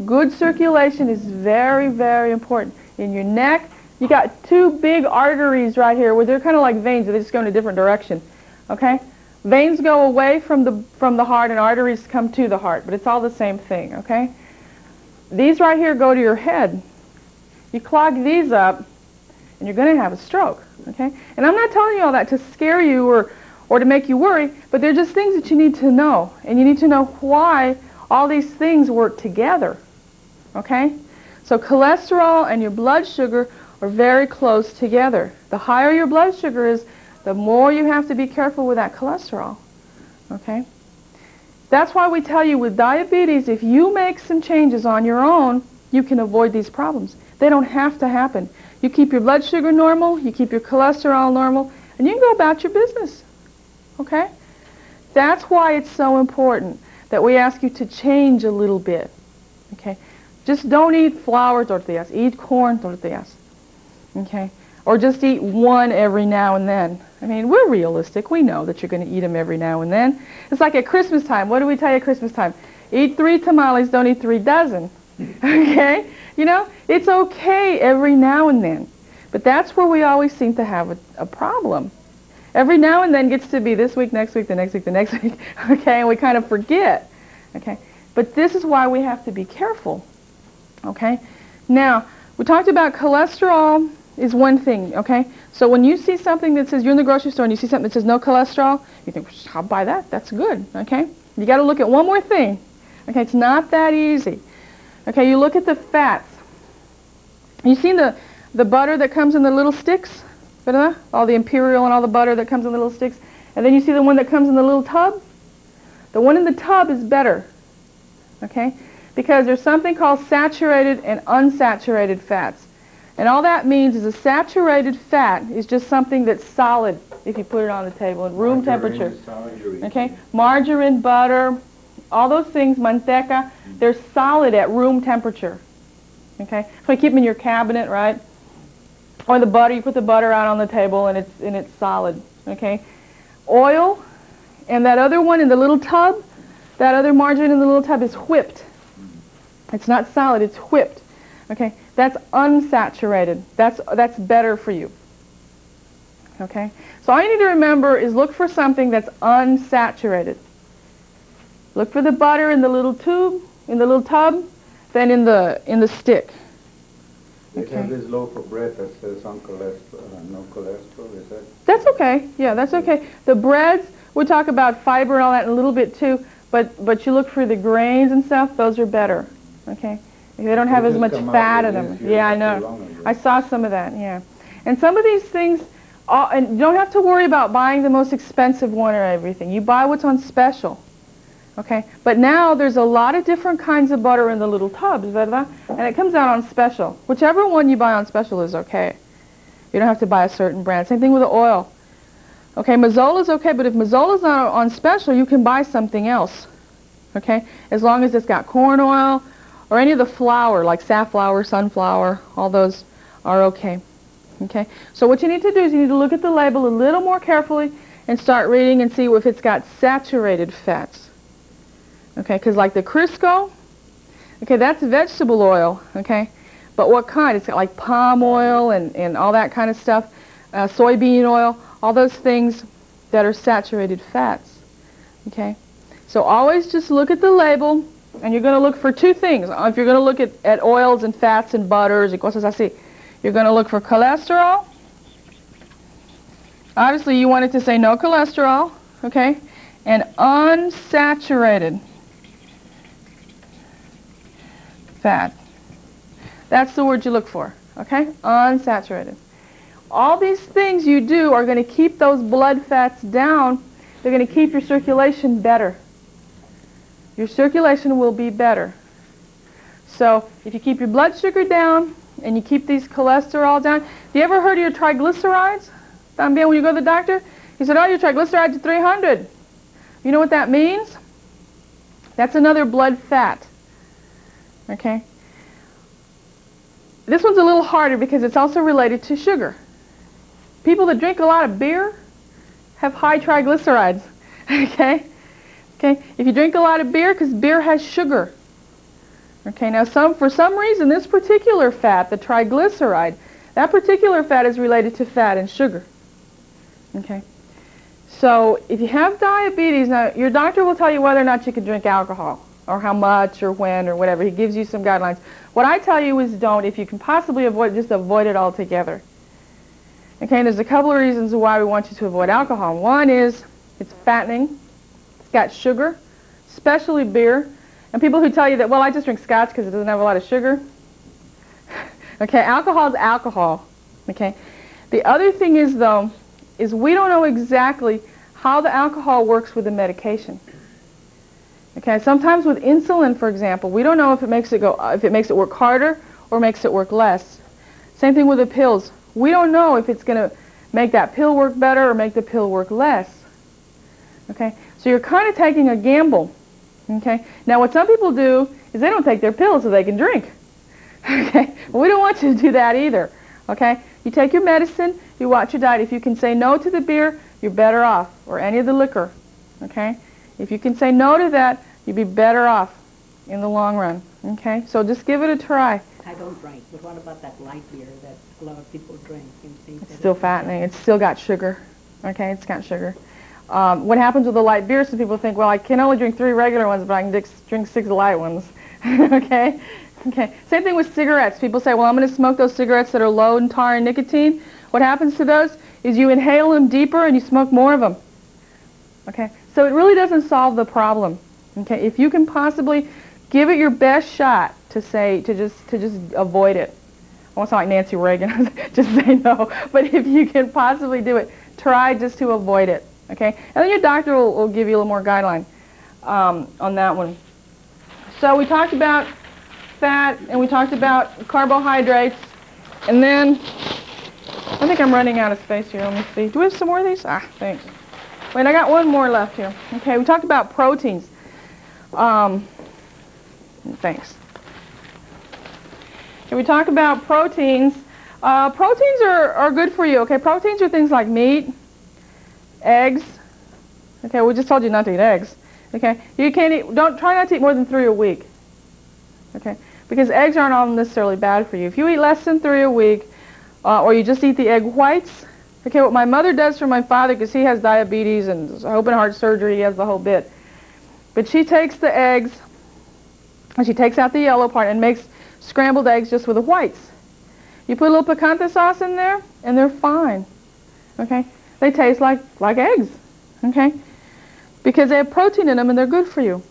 Good circulation is very, very important. In your neck, you got 2 big arteries right here where they're kind of like veins, but they just go in a different direction. Okay. Veins go away from the heart and arteries come to the heart, but it's all the same thing. Okay. These right here go to your head. You clog these up, and you're going to have a stroke, okay? And I'm not telling you all that to scare you or to make you worry, but they're just things that you need to know. And you need to know why all these things work together, okay? So cholesterol and your blood sugar are very close together. The higher your blood sugar is, the more you have to be careful with that cholesterol, okay? That's why we tell you with diabetes, if you make some changes on your own, you can avoid these problems. They don't have to happen. You keep your blood sugar normal, you keep your cholesterol normal, and you can go about your business. Okay? That's why it's so important that we ask you to change a little bit. Okay? Just don't eat flour tortillas. Eat corn tortillas. Okay? Or just eat one every now and then. I mean, we're realistic. We know that you're going to eat them every now and then. It's like at Christmas time. What do we tell you at Christmas time? Eat 3 tamales, don't eat 3 dozen. Okay? You know, it's okay every now and then. But that's where we always seem to have a problem. Every now and then gets to be this week, next week, the next week, the next week. Okay? And we kind of forget. Okay? But this is why we have to be careful. Okay? Now, we talked about cholesterol is one thing, okay? So when you see something that says, you're in the grocery store and you see something that says no cholesterol, you think, I'll buy that. That's good, okay? You got to look at one more thing. Okay, it's not that easy. Okay, you look at the fats. You seen the butter that comes in the little sticks? All the imperial and all the butter that comes in the little sticks. And then you see the one that comes in the little tub? The one in the tub is better, okay? Because there's something called saturated and unsaturated fats. And all that means is a saturated fat is just something that's solid if you put it on the table at room temperature. Okay? Margarine, butter, all those things, manteca, they're solid at room temperature. Okay? So you keep them in your cabinet, right? Or the butter, you put the butter out on the table and it's solid. Okay? Oil and that other one in the little tub, that other margarine in the little tub is whipped. It's not solid, it's whipped. Okay, that's unsaturated. That's better for you. Okay, so all you need to remember is look for something that's unsaturated. Look for the butter in the little tube, in the little tub, then in the stick. They Okay. have this loaf of bread that says no cholesterol, is that? That's okay. Yeah, that's okay. The breads, we talk about fiber and all that in a little bit too, but you look for the grains and stuff, those are better. Okay? They don't have as much fat in them. Yeah, I know. I saw some of that, yeah. And some of these things, and you don't have to worry about buying the most expensive one or everything. You buy what's on special. Okay? But now there's a lot of different kinds of butter in the little tubs, ¿verdad? And it comes out on special. Whichever one you buy on special is okay. You don't have to buy a certain brand. Same thing with the oil. Okay, Mazzola's okay, but if Mazzola's not on special, you can buy something else. Okay? As long as it's got corn oil or any of the flour, like safflower, sunflower, all those are okay. Okay? So what you need to do is you need to look at the label a little more carefully and start reading and see if it's got saturated fats. Okay, because like the Crisco, okay, that's vegetable oil, okay? But what kind? It's got like palm oil and all that kind of stuff, soybean oil, all those things that are saturated fats, okay? So always just look at the label, and you're going to look for two things. If you're going to look at oils and fats and butters y cosas así, you're going to look for cholesterol. Obviously, you want it to say no cholesterol, okay? And unsaturated fat. That's the word you look for, okay? Unsaturated. All these things you do are going to keep those blood fats down. They're going to keep your circulation better. Your circulation will be better. So if you keep your blood sugar down and you keep these cholesterol down, have you ever heard of your triglycerides? También when you go to the doctor, he said, oh, your triglycerides are 300. You know what that means? That's another blood fat. Okay? This one's a little harder because it's also related to sugar. People that drink a lot of beer have high triglycerides. Okay? Okay? If you drink a lot of beer, because beer has sugar. Okay, now for some reason, this particular fat, the triglyceride, that particular fat is related to fat and sugar. Okay? So if you have diabetes, now your doctor will tell you whether or not you can drink alcohol, or how much, or when, or whatever. He gives you some guidelines. What I tell you is don't. If you can possibly avoid, just avoid it altogether. Okay, there's a couple of reasons why we want you to avoid alcohol. One is it's fattening. It's got sugar, especially beer. And people who tell you that, well, I just drink scotch because it doesn't have a lot of sugar. Okay, alcohol is alcohol. Okay. The other thing is, though, is we don't know exactly how the alcohol works with the medication. Okay, sometimes with insulin, for example, we don't know if it makes it work harder or makes it work less. Same thing with the pills. We don't know if it's going to make that pill work better or make the pill work less. Okay, so you're kind of taking a gamble. Okay, now what some people do is they don't take their pills so they can drink. Okay, well, we don't want you to do that either. Okay, you take your medicine, you watch your diet. If you can say no to the beer, you're better off, or any of the liquor. Okay, if you can say no to that, you'd be better off in the long run. Okay, so just give it a try. I don't drink, but what about that light beer that a lot of people drink? It's still fattening. It's still got sugar. Okay, it's got sugar. What happens with the light beer, some people think, well, I can only drink 3 regular ones, but I can drink 6 light ones. Okay? Okay. Same thing with cigarettes. People say, well, I'm going to smoke those cigarettes that are low in tar and nicotine. What happens to those is you inhale them deeper and you smoke more of them. Okay? So it really doesn't solve the problem. Okay? If you can possibly give it your best shot to just avoid it. I won't sound like Nancy Reagan. Just say no. But if you can possibly do it, try just to avoid it. Okay? And then your doctor will give you a little more guideline on that one. So we talked about fat, and we talked about carbohydrates, and then I think I'm running out of space here. Let me see. Do we have some more of these? Ah, thanks. Wait, I got one more left here. Okay, we talked about proteins. Thanks. Okay, we talked about proteins. Proteins are good for you. Okay, proteins are things like meat, eggs. Okay, we just told you not to eat eggs. Okay, you can't eat. Try not to eat more than 3 a week. Okay, because eggs aren't all necessarily bad for you. If you eat less than 3 a week, or you just eat the egg whites, okay, what my mother does for my father, because he has diabetes and open heart surgery, he has the whole bit. But she takes the eggs, and she takes out the yellow part and makes scrambled eggs just with the whites. You put a little picante sauce in there, and they're fine, okay? They taste like eggs, okay? Because they have protein in them, and they're good for you,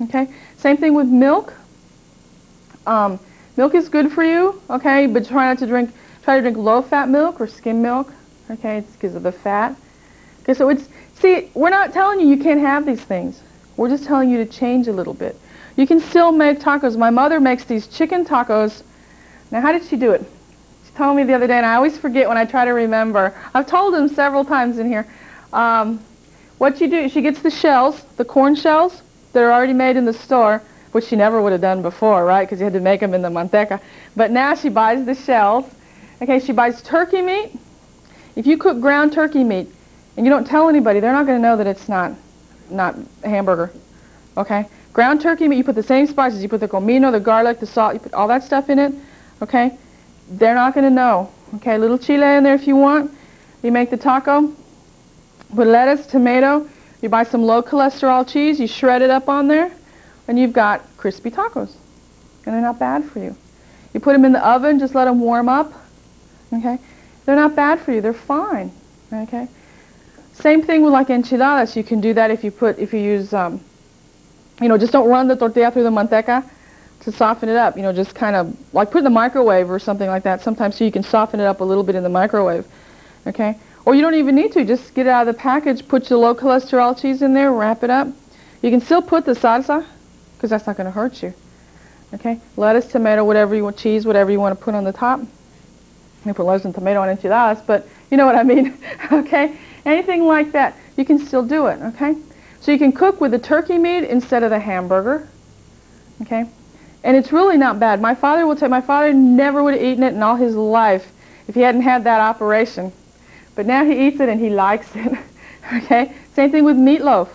okay? Same thing with milk. Milk is good for you, okay? But try to drink low-fat milk or skim milk, okay? It's because of the fat. Okay, so see, we're not telling you can't have these things. We're just telling you to change a little bit. You can still make tacos. My mother makes these chicken tacos. Now, how did she do it? She told me the other day, and I always forget when I try to remember. I've told them several times in here. What you do, she gets the shells, the corn shells that are already made in the store, which she never would have done before, right? Because you had to make them in the manteca. But now she buys the shells. Okay, she buys turkey meat. If you cook ground turkey meat and you don't tell anybody, they're not going to know that it's not a hamburger. Okay? Ground turkey meat, you put the same spices. You put the comino, the garlic, the salt, you put all that stuff in it. Okay? They're not going to know. Okay, a little chile in there if you want. You make the taco. Put lettuce, tomato. You buy some low cholesterol cheese. You shred it up on there. And you've got crispy tacos. And they're not bad for you. You put them in the oven, just let them warm up. Okay? They're not bad for you. They're fine. Okay? Same thing with like enchiladas. You can do that if you use, just don't run the tortilla through the manteca to soften it up. Just kind of like put it in the microwave or something like that sometimes so you can soften it up a little bit in the microwave. Okay? Or you don't even need to. Just get it out of the package, put your low cholesterol cheese in there, wrap it up. You can still put the salsa because that's not going to hurt you. Okay? Lettuce, tomato, whatever you want, cheese, whatever you want to put on the top. You put lettuce and tomato on enchiladas, but you know what I mean. Okay? Anything like that, you can still do it. Okay? So you can cook with the turkey meat instead of the hamburger. Okay? And it's really not bad. My father never would have eaten it in all his life if he hadn't had that operation. But now he eats it and he likes it. Okay? Same thing with meatloaf.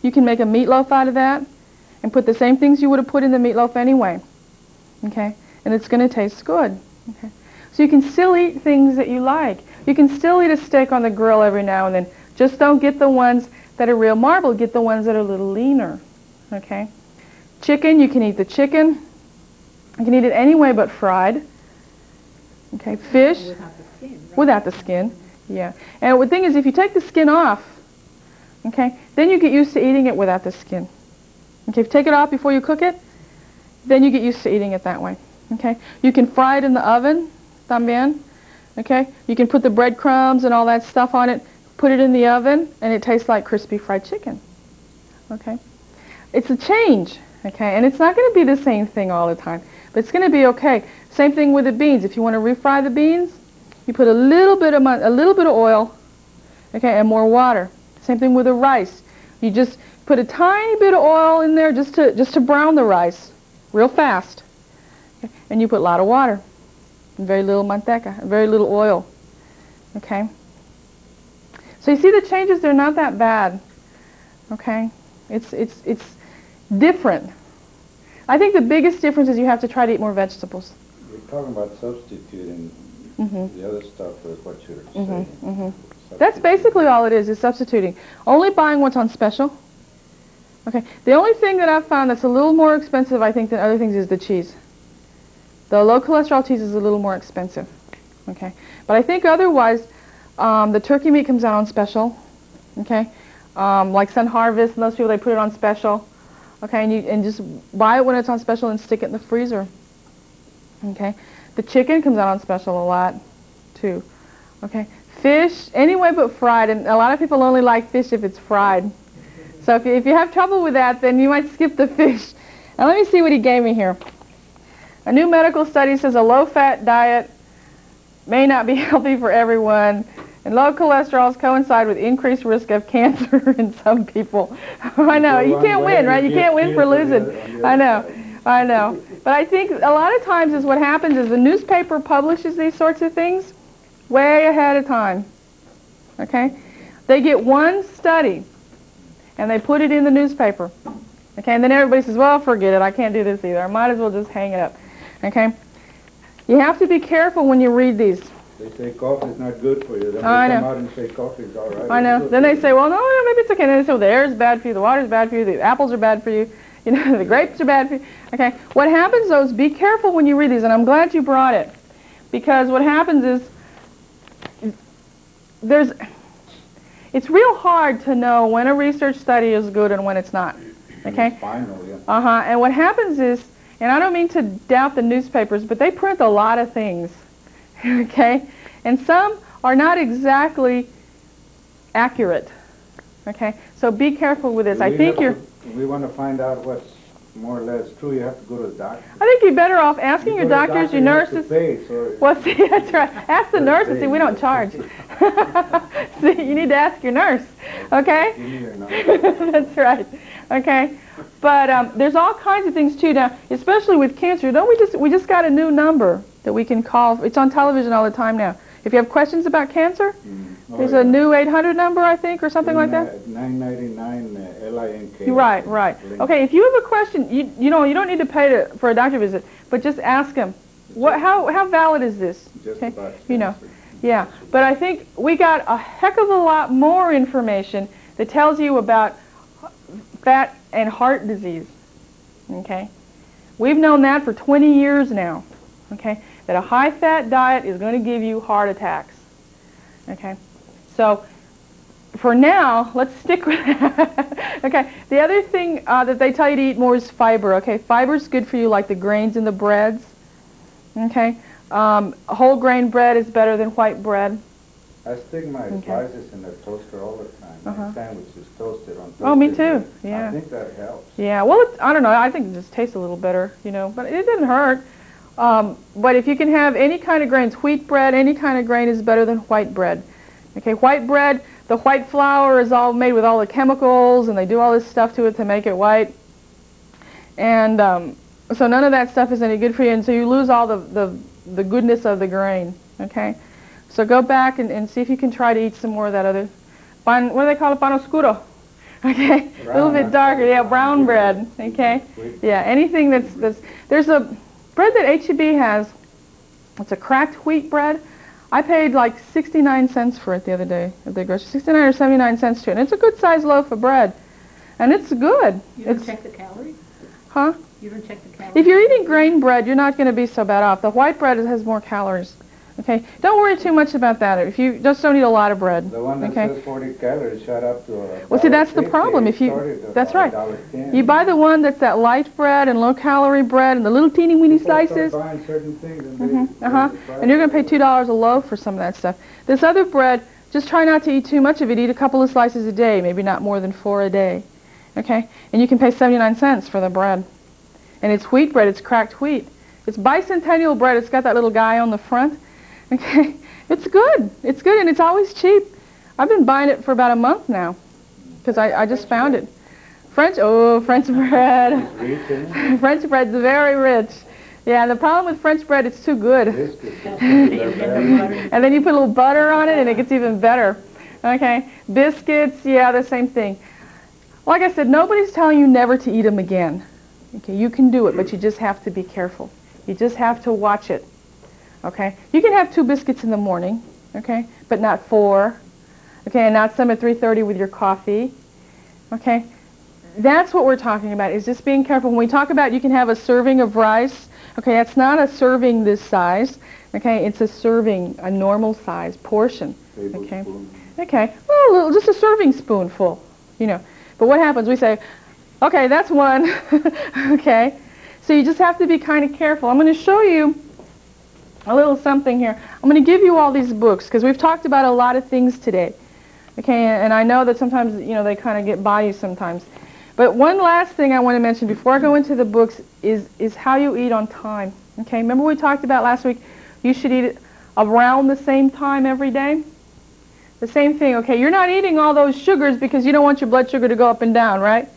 You can make a meatloaf out of that and put the same things you would have put in the meatloaf anyway. Okay? And it's going to taste good. Okay? So you can still eat things that you like. You can still eat a steak on the grill every now and then. Just don't get the ones that are real marble. Get the ones that are a little leaner. Okay? Chicken, you can eat the chicken. You can eat it any way but fried. Okay? Fish. Without the skin, right? Without the skin. Yeah. And the thing is, if you take the skin off, okay, then you get used to eating it without the skin. Okay? If you take it off before you cook it, then you get used to eating it that way. Okay? You can fry it in the oven. También, okay? You can put the breadcrumbs and all that stuff on it, put it in the oven, and it tastes like crispy fried chicken, okay? It's a change, okay? And it's not going to be the same thing all the time, but it's going to be okay. Same thing with the beans. If you want to refry the beans, you put a little bit of oil, okay, and more water. Same thing with the rice. You just put a tiny bit of oil in there just to brown the rice, real fast, okay? And you put a lot of water. Very little manteca, very little oil. Okay? So you see the changes, they're not that bad. Okay? It's different. I think the biggest difference is you have to try to eat more vegetables. You're talking about substituting the other stuff for what you're saying. That's basically all it is substituting. Only buying what's on special. Okay? The only thing that I've found that's a little more expensive, I think, than other things is the cheese. The low cholesterol cheese is a little more expensive, okay? But I think otherwise, the turkey meat comes out on special, okay? Like Sun Harvest and those people, they put it on special, okay? And just buy it when it's on special and stick it in the freezer, okay? The chicken comes out on special a lot, too, okay? Fish, anyway but fried, and a lot of people only like fish if it's fried. So if you have trouble with that, then you might skip the fish. Now let me see what he gave me here. A new medical study says a low-fat diet may not be healthy for everyone, and low cholesterols coincide with increased risk of cancer in some people. I know, you can't win, right? You can't win for losing. I know. But I think a lot of times is what happens is the newspaper publishes these sorts of things way ahead of time. Okay? They get one study, and they put it in the newspaper. Okay? And then everybody says, well, forget it. I can't do this either. I might as well just hang it up. Okay? You have to be careful when you read these. They say coffee's not good for you. Then I they come know. out and say coffee's all right. I know. Then they say, well, no, maybe it's okay. And then they say, well, the air is bad for you, the water is bad for you, the apples are bad for you, you know, the grapes are bad for you. Okay? What happens, though, is be careful when you read these, and I'm glad you brought it. Because what happens is it's real hard to know when a research study is good and when it's not. Okay? It's final, yeah. Uh-huh. And what happens is, and I don't mean to doubt the newspapers, but they print a lot of things. Okay? And some are not exactly accurate. Okay? So be careful with this. I think we want to find out what's more or less true. You have to go to the doctor. I think you're better off asking your doctors, your nurses. Well, see, that's right. Ask the nurses. See, we don't charge. See, you need to ask your nurse. Okay? That's right. Okay? But there's all kinds of things too now, especially with cancer. We just got a new number that we can call. It's on television all the time now. If you have questions about cancer, there's a new 800 number, I think, or something like that. 999 LINK. Right, right. Okay, if you have a question, you don't need to pay for a doctor visit, but just ask them. How valid is this? Just okay? about You know, cancer. yeah. But I think we got a heck of a lot more information that tells you about fat and heart disease. Okay, we've known that for 20 years now. Okay, that a high-fat diet is going to give you heart attacks. Okay, so for now, let's stick with that. Okay, the other thing that they tell you to eat more is fiber. Okay, fiber is good for you, like the grains in the breads. Okay, whole grain bread is better than white bread. I stick my slices in the toaster all the time. My sandwich is toasted on toast. Oh, me too. Yeah. I think that helps. Yeah. Well, I don't know. I think it just tastes a little better, you know, but it didn't hurt. But if you can have any kind of grains, wheat bread, any kind of grain is better than white bread. Okay, white bread, the white flour is all made with all the chemicals, and they do all this stuff to it to make it white. And so none of that stuff is any good for you, and so you lose all the goodness of the grain. Okay, so go back and see if you can try to eat some more of that other, what do they call it, pan oscuro? Okay, a little bit darker, yeah, brown bread. Okay, yeah, anything there's a bread that H-E-B has. It's a cracked wheat bread. I paid like 69 cents for it the other day at the grocery, 69 or 79 cents to it. And it's a good sized loaf of bread, and it's good. You don't check the calories? Huh? You don't check the calories? If you're eating grain bread, you're not going to be so bad off. The white bread has more calories. Okay, don't worry too much about that. If you just don't eat a lot of bread. The one that says 40 calories shot up to well, see, that's the problem. If you, that's right. You buy the one that's that light bread and low calorie bread and the little teeny weeny slices. Buying certain things and you're going to pay $2 a loaf for some of that stuff. This other bread, just try not to eat too much of it. Eat a couple of slices a day, maybe not more than 4 a day. Okay, and you can pay 79 cents for the bread. And it's wheat bread. It's cracked wheat. It's bicentennial bread. It's got that little guy on the front. Okay, it's good. It's good, and it's always cheap. I've been buying it for about a month now because I just found it. French bread. French bread's very rich. Yeah, the problem with French bread, it's too good. And then you put a little butter on it, and it gets even better. Okay, biscuits, yeah, the same thing. Like I said, nobody's telling you never to eat them again. Okay, you can do it, but you just have to be careful. You just have to watch it. Okay, you can have 2 biscuits in the morning, okay, but not 4, okay, and not some at 3:30 with your coffee, okay. That's what we're talking about, is just being careful. When we talk about you can have a serving of rice, okay, that's not a serving this size, okay, it's a serving, a normal size portion, okay. Okay, well, just a serving spoonful, you know. But what happens? We say, okay, that's 1, okay. So you just have to be kind of careful. I'm going to show you a little something here. I'm going to give you all these books because we've talked about a lot of things today. Okay, and I know that sometimes, you know, they kind of get by you sometimes. But one last thing I want to mention before I go into the books is how you eat on time. Okay, remember we talked about last week, you should eat around the same time every day? The same thing, okay, you're not eating all those sugars because you don't want your blood sugar to go up and down, right?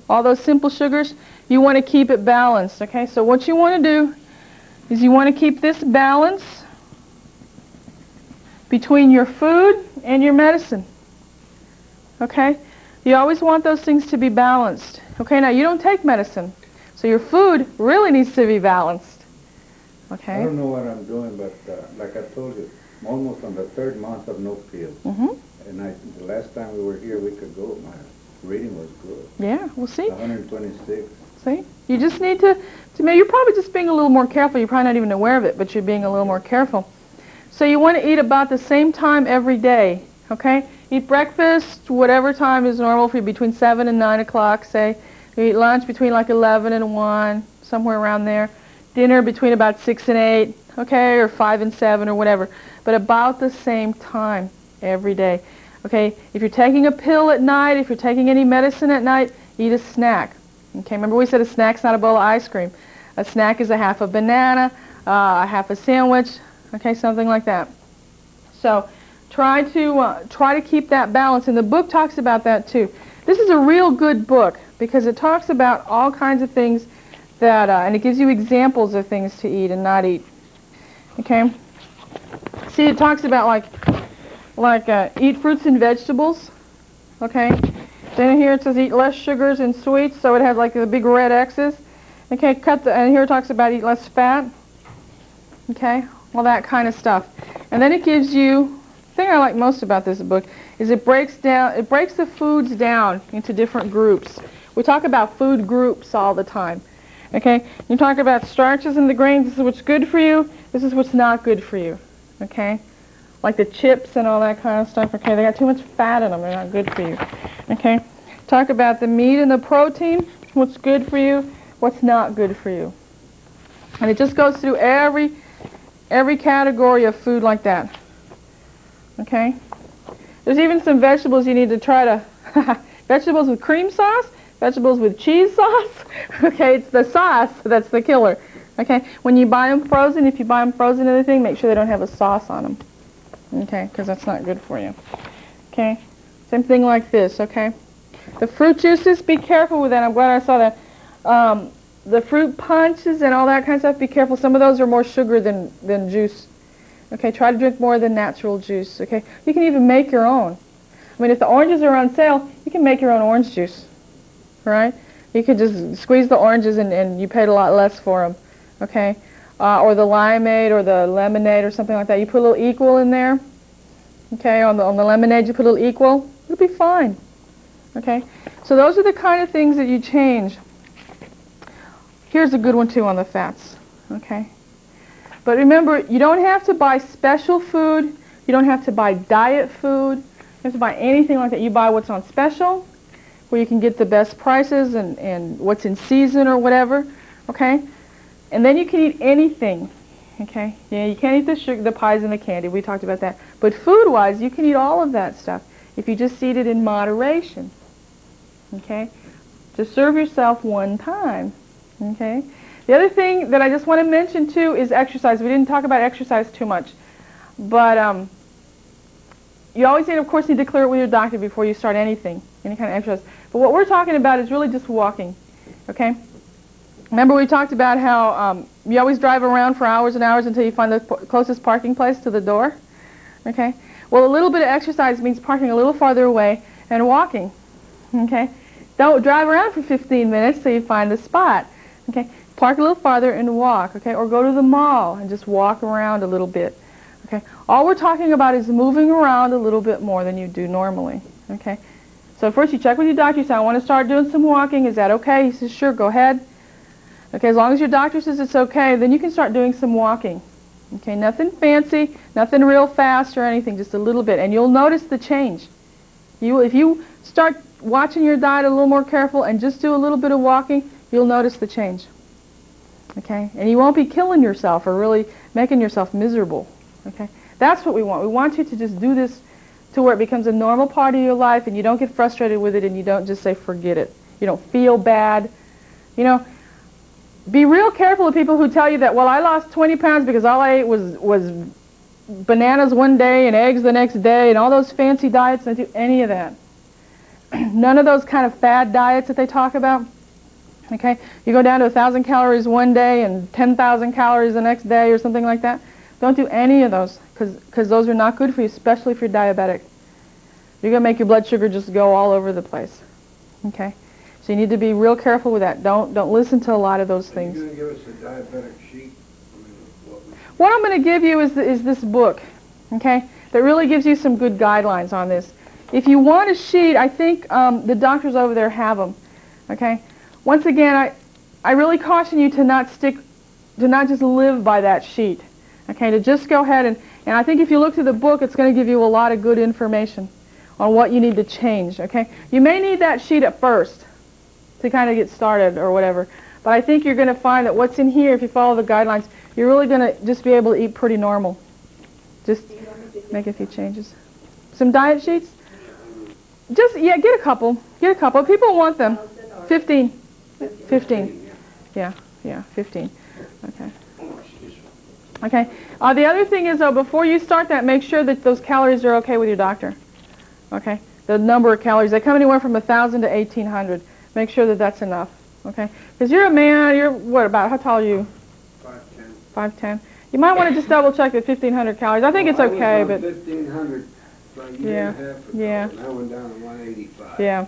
All those simple sugars, you want to keep it balanced, okay? So what you want to do is you want to keep this balance between your food and your medicine. Okay? You always want those things to be balanced. Okay, now you don't take medicine, so your food really needs to be balanced. Okay? I don't know what I'm doing, but like I told you, I'm almost on the 3rd month of no pills. And the last time we were here a week ago, my reading was good. Yeah, we'll see. 126. See? You just need to you're probably just being a little more careful. You're probably not even aware of it, but you're being a little more careful. So you want to eat about the same time every day, okay? Eat breakfast, whatever time is normal for you, between 7 and 9 o'clock, say. You eat lunch between like 11 and 1, somewhere around there. Dinner between about 6 and 8, okay, or 5 and 7 or whatever. But about the same time every day, okay? If you're taking a pill at night, if you're taking any medicine at night, eat a snack. Okay, remember we said a snack's not a bowl of ice cream. A snack is a half a banana, a half a sandwich, okay, something like that. So try to keep that balance, and the book talks about that too. This is a real good book because it talks about all kinds of things that, and it gives you examples of things to eat and not eat. Okay. See, it talks about like eat fruits and vegetables. Okay. Then here it says eat less sugars and sweets, so it has like the big red X's. Okay, and here it talks about eat less fat. Okay, all that kind of stuff. And then it gives you, the thing I like most about this book is it breaks the foods down into different groups. We talk about food groups all the time. Okay, you talk about starches and the grains, this is what's good for you, this is what's not good for you. Okay, like the chips and all that kind of stuff. Okay, they got too much fat in them, they're not good for you. Okay, talk about the meat and the protein, what's good for you, what's not good for you. And it just goes through every category of food like that. Okay? There's even some vegetables you need to try to, vegetables with cream sauce, vegetables with cheese sauce. Okay, it's the sauce that's the killer. Okay, when you buy them frozen, if you buy them frozen and everything, make sure they don't have a sauce on them. Okay, because that's not good for you. Okay, same thing like this, okay? The fruit juices, be careful with that. I'm glad I saw that. The fruit punches and all that kind of stuff, be careful. Some of those are more sugar than juice. Okay, try to drink more than natural juice, okay? You can even make your own. I mean, if the oranges are on sale, you can make your own orange juice, right? You could just squeeze the oranges and you paid a lot less for them, okay? Or the limeade or the lemonade or something like that. You put a little equal in there, okay? On the lemonade, you put a little equal. It'll be fine, okay? So those are the kind of things that you change. Here's a good one too on the fats, okay? But remember, you don't have to buy special food. You don't have to buy diet food. You don't have to buy anything like that. You buy what's on special, where you can get the best prices and what's in season or whatever, okay? And then you can eat anything, okay? Yeah, you can't eat the sugar, the pies and the candy. We talked about that. But food-wise, you can eat all of that stuff if you just eat it in moderation, okay? Just serve yourself one time. Okay. The other thing that I just want to mention too is exercise. We didn't talk about exercise too much, but you always need, of course, need to clear it with your doctor before you start anything, any kind of exercise. But what we're talking about is really just walking. Okay. Remember we talked about how you always drive around for hours and hours until you find the closest parking place to the door. Okay. Well, a little bit of exercise means parking a little farther away and walking. Okay. Don't drive around for 15 minutes till you find the spot. Okay, park a little farther and walk, okay, or go to the mall and just walk around a little bit, okay. All we're talking about is moving around a little bit more than you do normally, okay. So first you check with your doctor, you say, I want to start doing some walking, is that okay? He says, sure, go ahead. Okay, as long as your doctor says it's okay, then you can start doing some walking, okay, nothing fancy, nothing real fast or anything, just a little bit, and you'll notice the change. If you start watching your diet a little more careful and just do a little bit of walking, you'll notice the change, okay? And you won't be killing yourself or really making yourself miserable, okay? That's what we want. We want you to just do this to where it becomes a normal part of your life and you don't get frustrated with it and you don't just say, forget it. You don't feel bad. You know, be real careful of people who tell you that, well, I lost 20 pounds because all I ate was bananas one day and eggs the next day and all those fancy diets. Don't do any of that. None of those kind of fad diets that they talk about. Okay, you go down to 1,000 calories one day and 10,000 calories the next day or something like that. Don't do any of those because those are not good for you, especially if you're diabetic. You're going to make your blood sugar just go all over the place. Okay, so you need to be real careful with that. Don't listen to a lot of those things. Are you going to give us a diabetic sheet? what I'm going to give you is this book, okay, that really gives you some good guidelines on this. If you want a sheet, I think the doctors over there have them, okay. Once again, I really caution you to not just live by that sheet, okay, to just go ahead and I think if you look through the book, it's going to give you a lot of good information on what you need to change, okay. You may need that sheet at first to kind of get started or whatever, but I think you're going to find that what's in here, if you follow the guidelines, you're really going to just be able to eat pretty normal. Just make a few changes. Some diet sheets? Just, yeah, get a couple. Get a couple. People want them. 15. 15. Yeah, 15. Okay. Okay. The other thing is, though, before you start that, make sure that those calories are okay with your doctor. Okay. The number of calories. They come anywhere from 1,000 to 1,800. Make sure that that's enough. Okay. Because you're a man. You're what about? How tall are you? 5'10". 5'10". You might want to just double check the 1,500 calories. I think it's okay, but 1,500 for a year and a half ago, yeah. and I went down to 185. Yeah.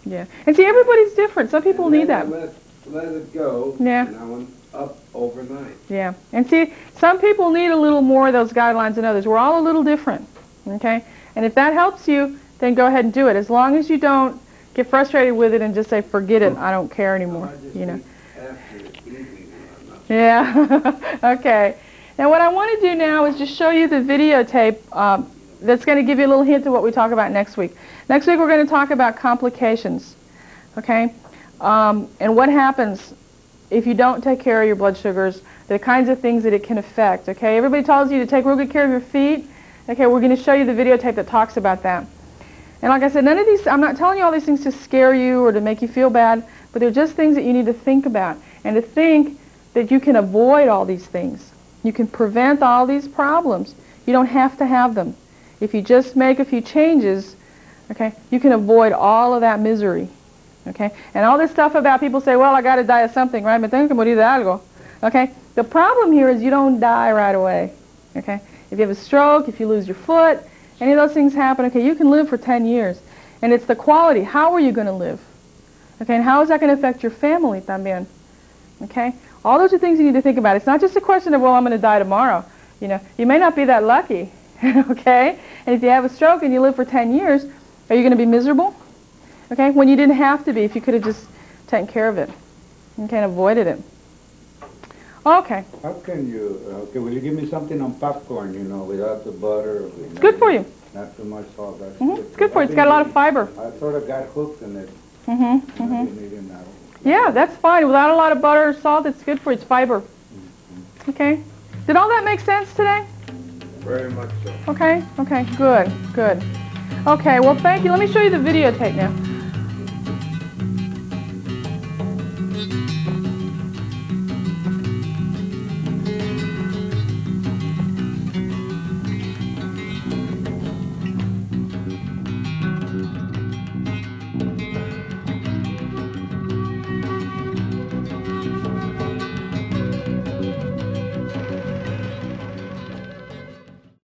Yeah. And see, everybody's different. Some people need that. Let it go. Yeah. And I went up overnight. Yeah. And see, some people need a little more of those guidelines than others. We're all a little different. Okay? And if that helps you, then go ahead and do it. As long as you don't get frustrated with it and just say, forget it, I don't care anymore. You know. After the evening, Yeah. Okay. Now what I want to do now is just show you the videotape that's going to give you a little hint of what we talk about next week. Next week we're going to talk about complications. Okay? And what happens if you don't take care of your blood sugars, the kinds of things that it can affect. Okay? Everybody tells you to take real good care of your feet. Okay, we're going to show you the videotape that talks about that. And like I said, none of these, I'm not telling you all these things to scare you or to make you feel bad, but they're just things that you need to think about and to think that you can avoid all these things. You can prevent all these problems. You don't have to have them. If you just make a few changes, okay, you can avoid all of that misery. Okay? And all this stuff about people say, well, I got to die of something, right? Me tengo que morir de algo. Okay? The problem here is you don't die right away. Okay? If you have a stroke, if you lose your foot, any of those things happen, okay, you can live for 10 years. And it's the quality. How are you going to live? Okay, and how is that going to affect your family también? Okay? All those are things you need to think about. It's not just a question of, well, I'm going to die tomorrow. You know, you may not be that lucky. Okay? And if you have a stroke and you live for 10 years, are you going to be miserable? Okay? When you didn't have to be, if you could have just taken care of it. Okay, and avoided it. Okay. How can you, okay, will you give me something on popcorn, you know, without the butter? It's good for you. Not too much salt. That's Mm-hmm. good. It's good for you. It's got a lot of fiber. I sort of got hooked in it. Mm-hmm. Mm-hmm. Yeah, that's fine. Without a lot of butter or salt, it's good for you. It's fiber. Mm-hmm. Okay? Did all that make sense today? Very much so. Okay? Okay, good, good. Okay, well, thank you. Let me show you the videotape now.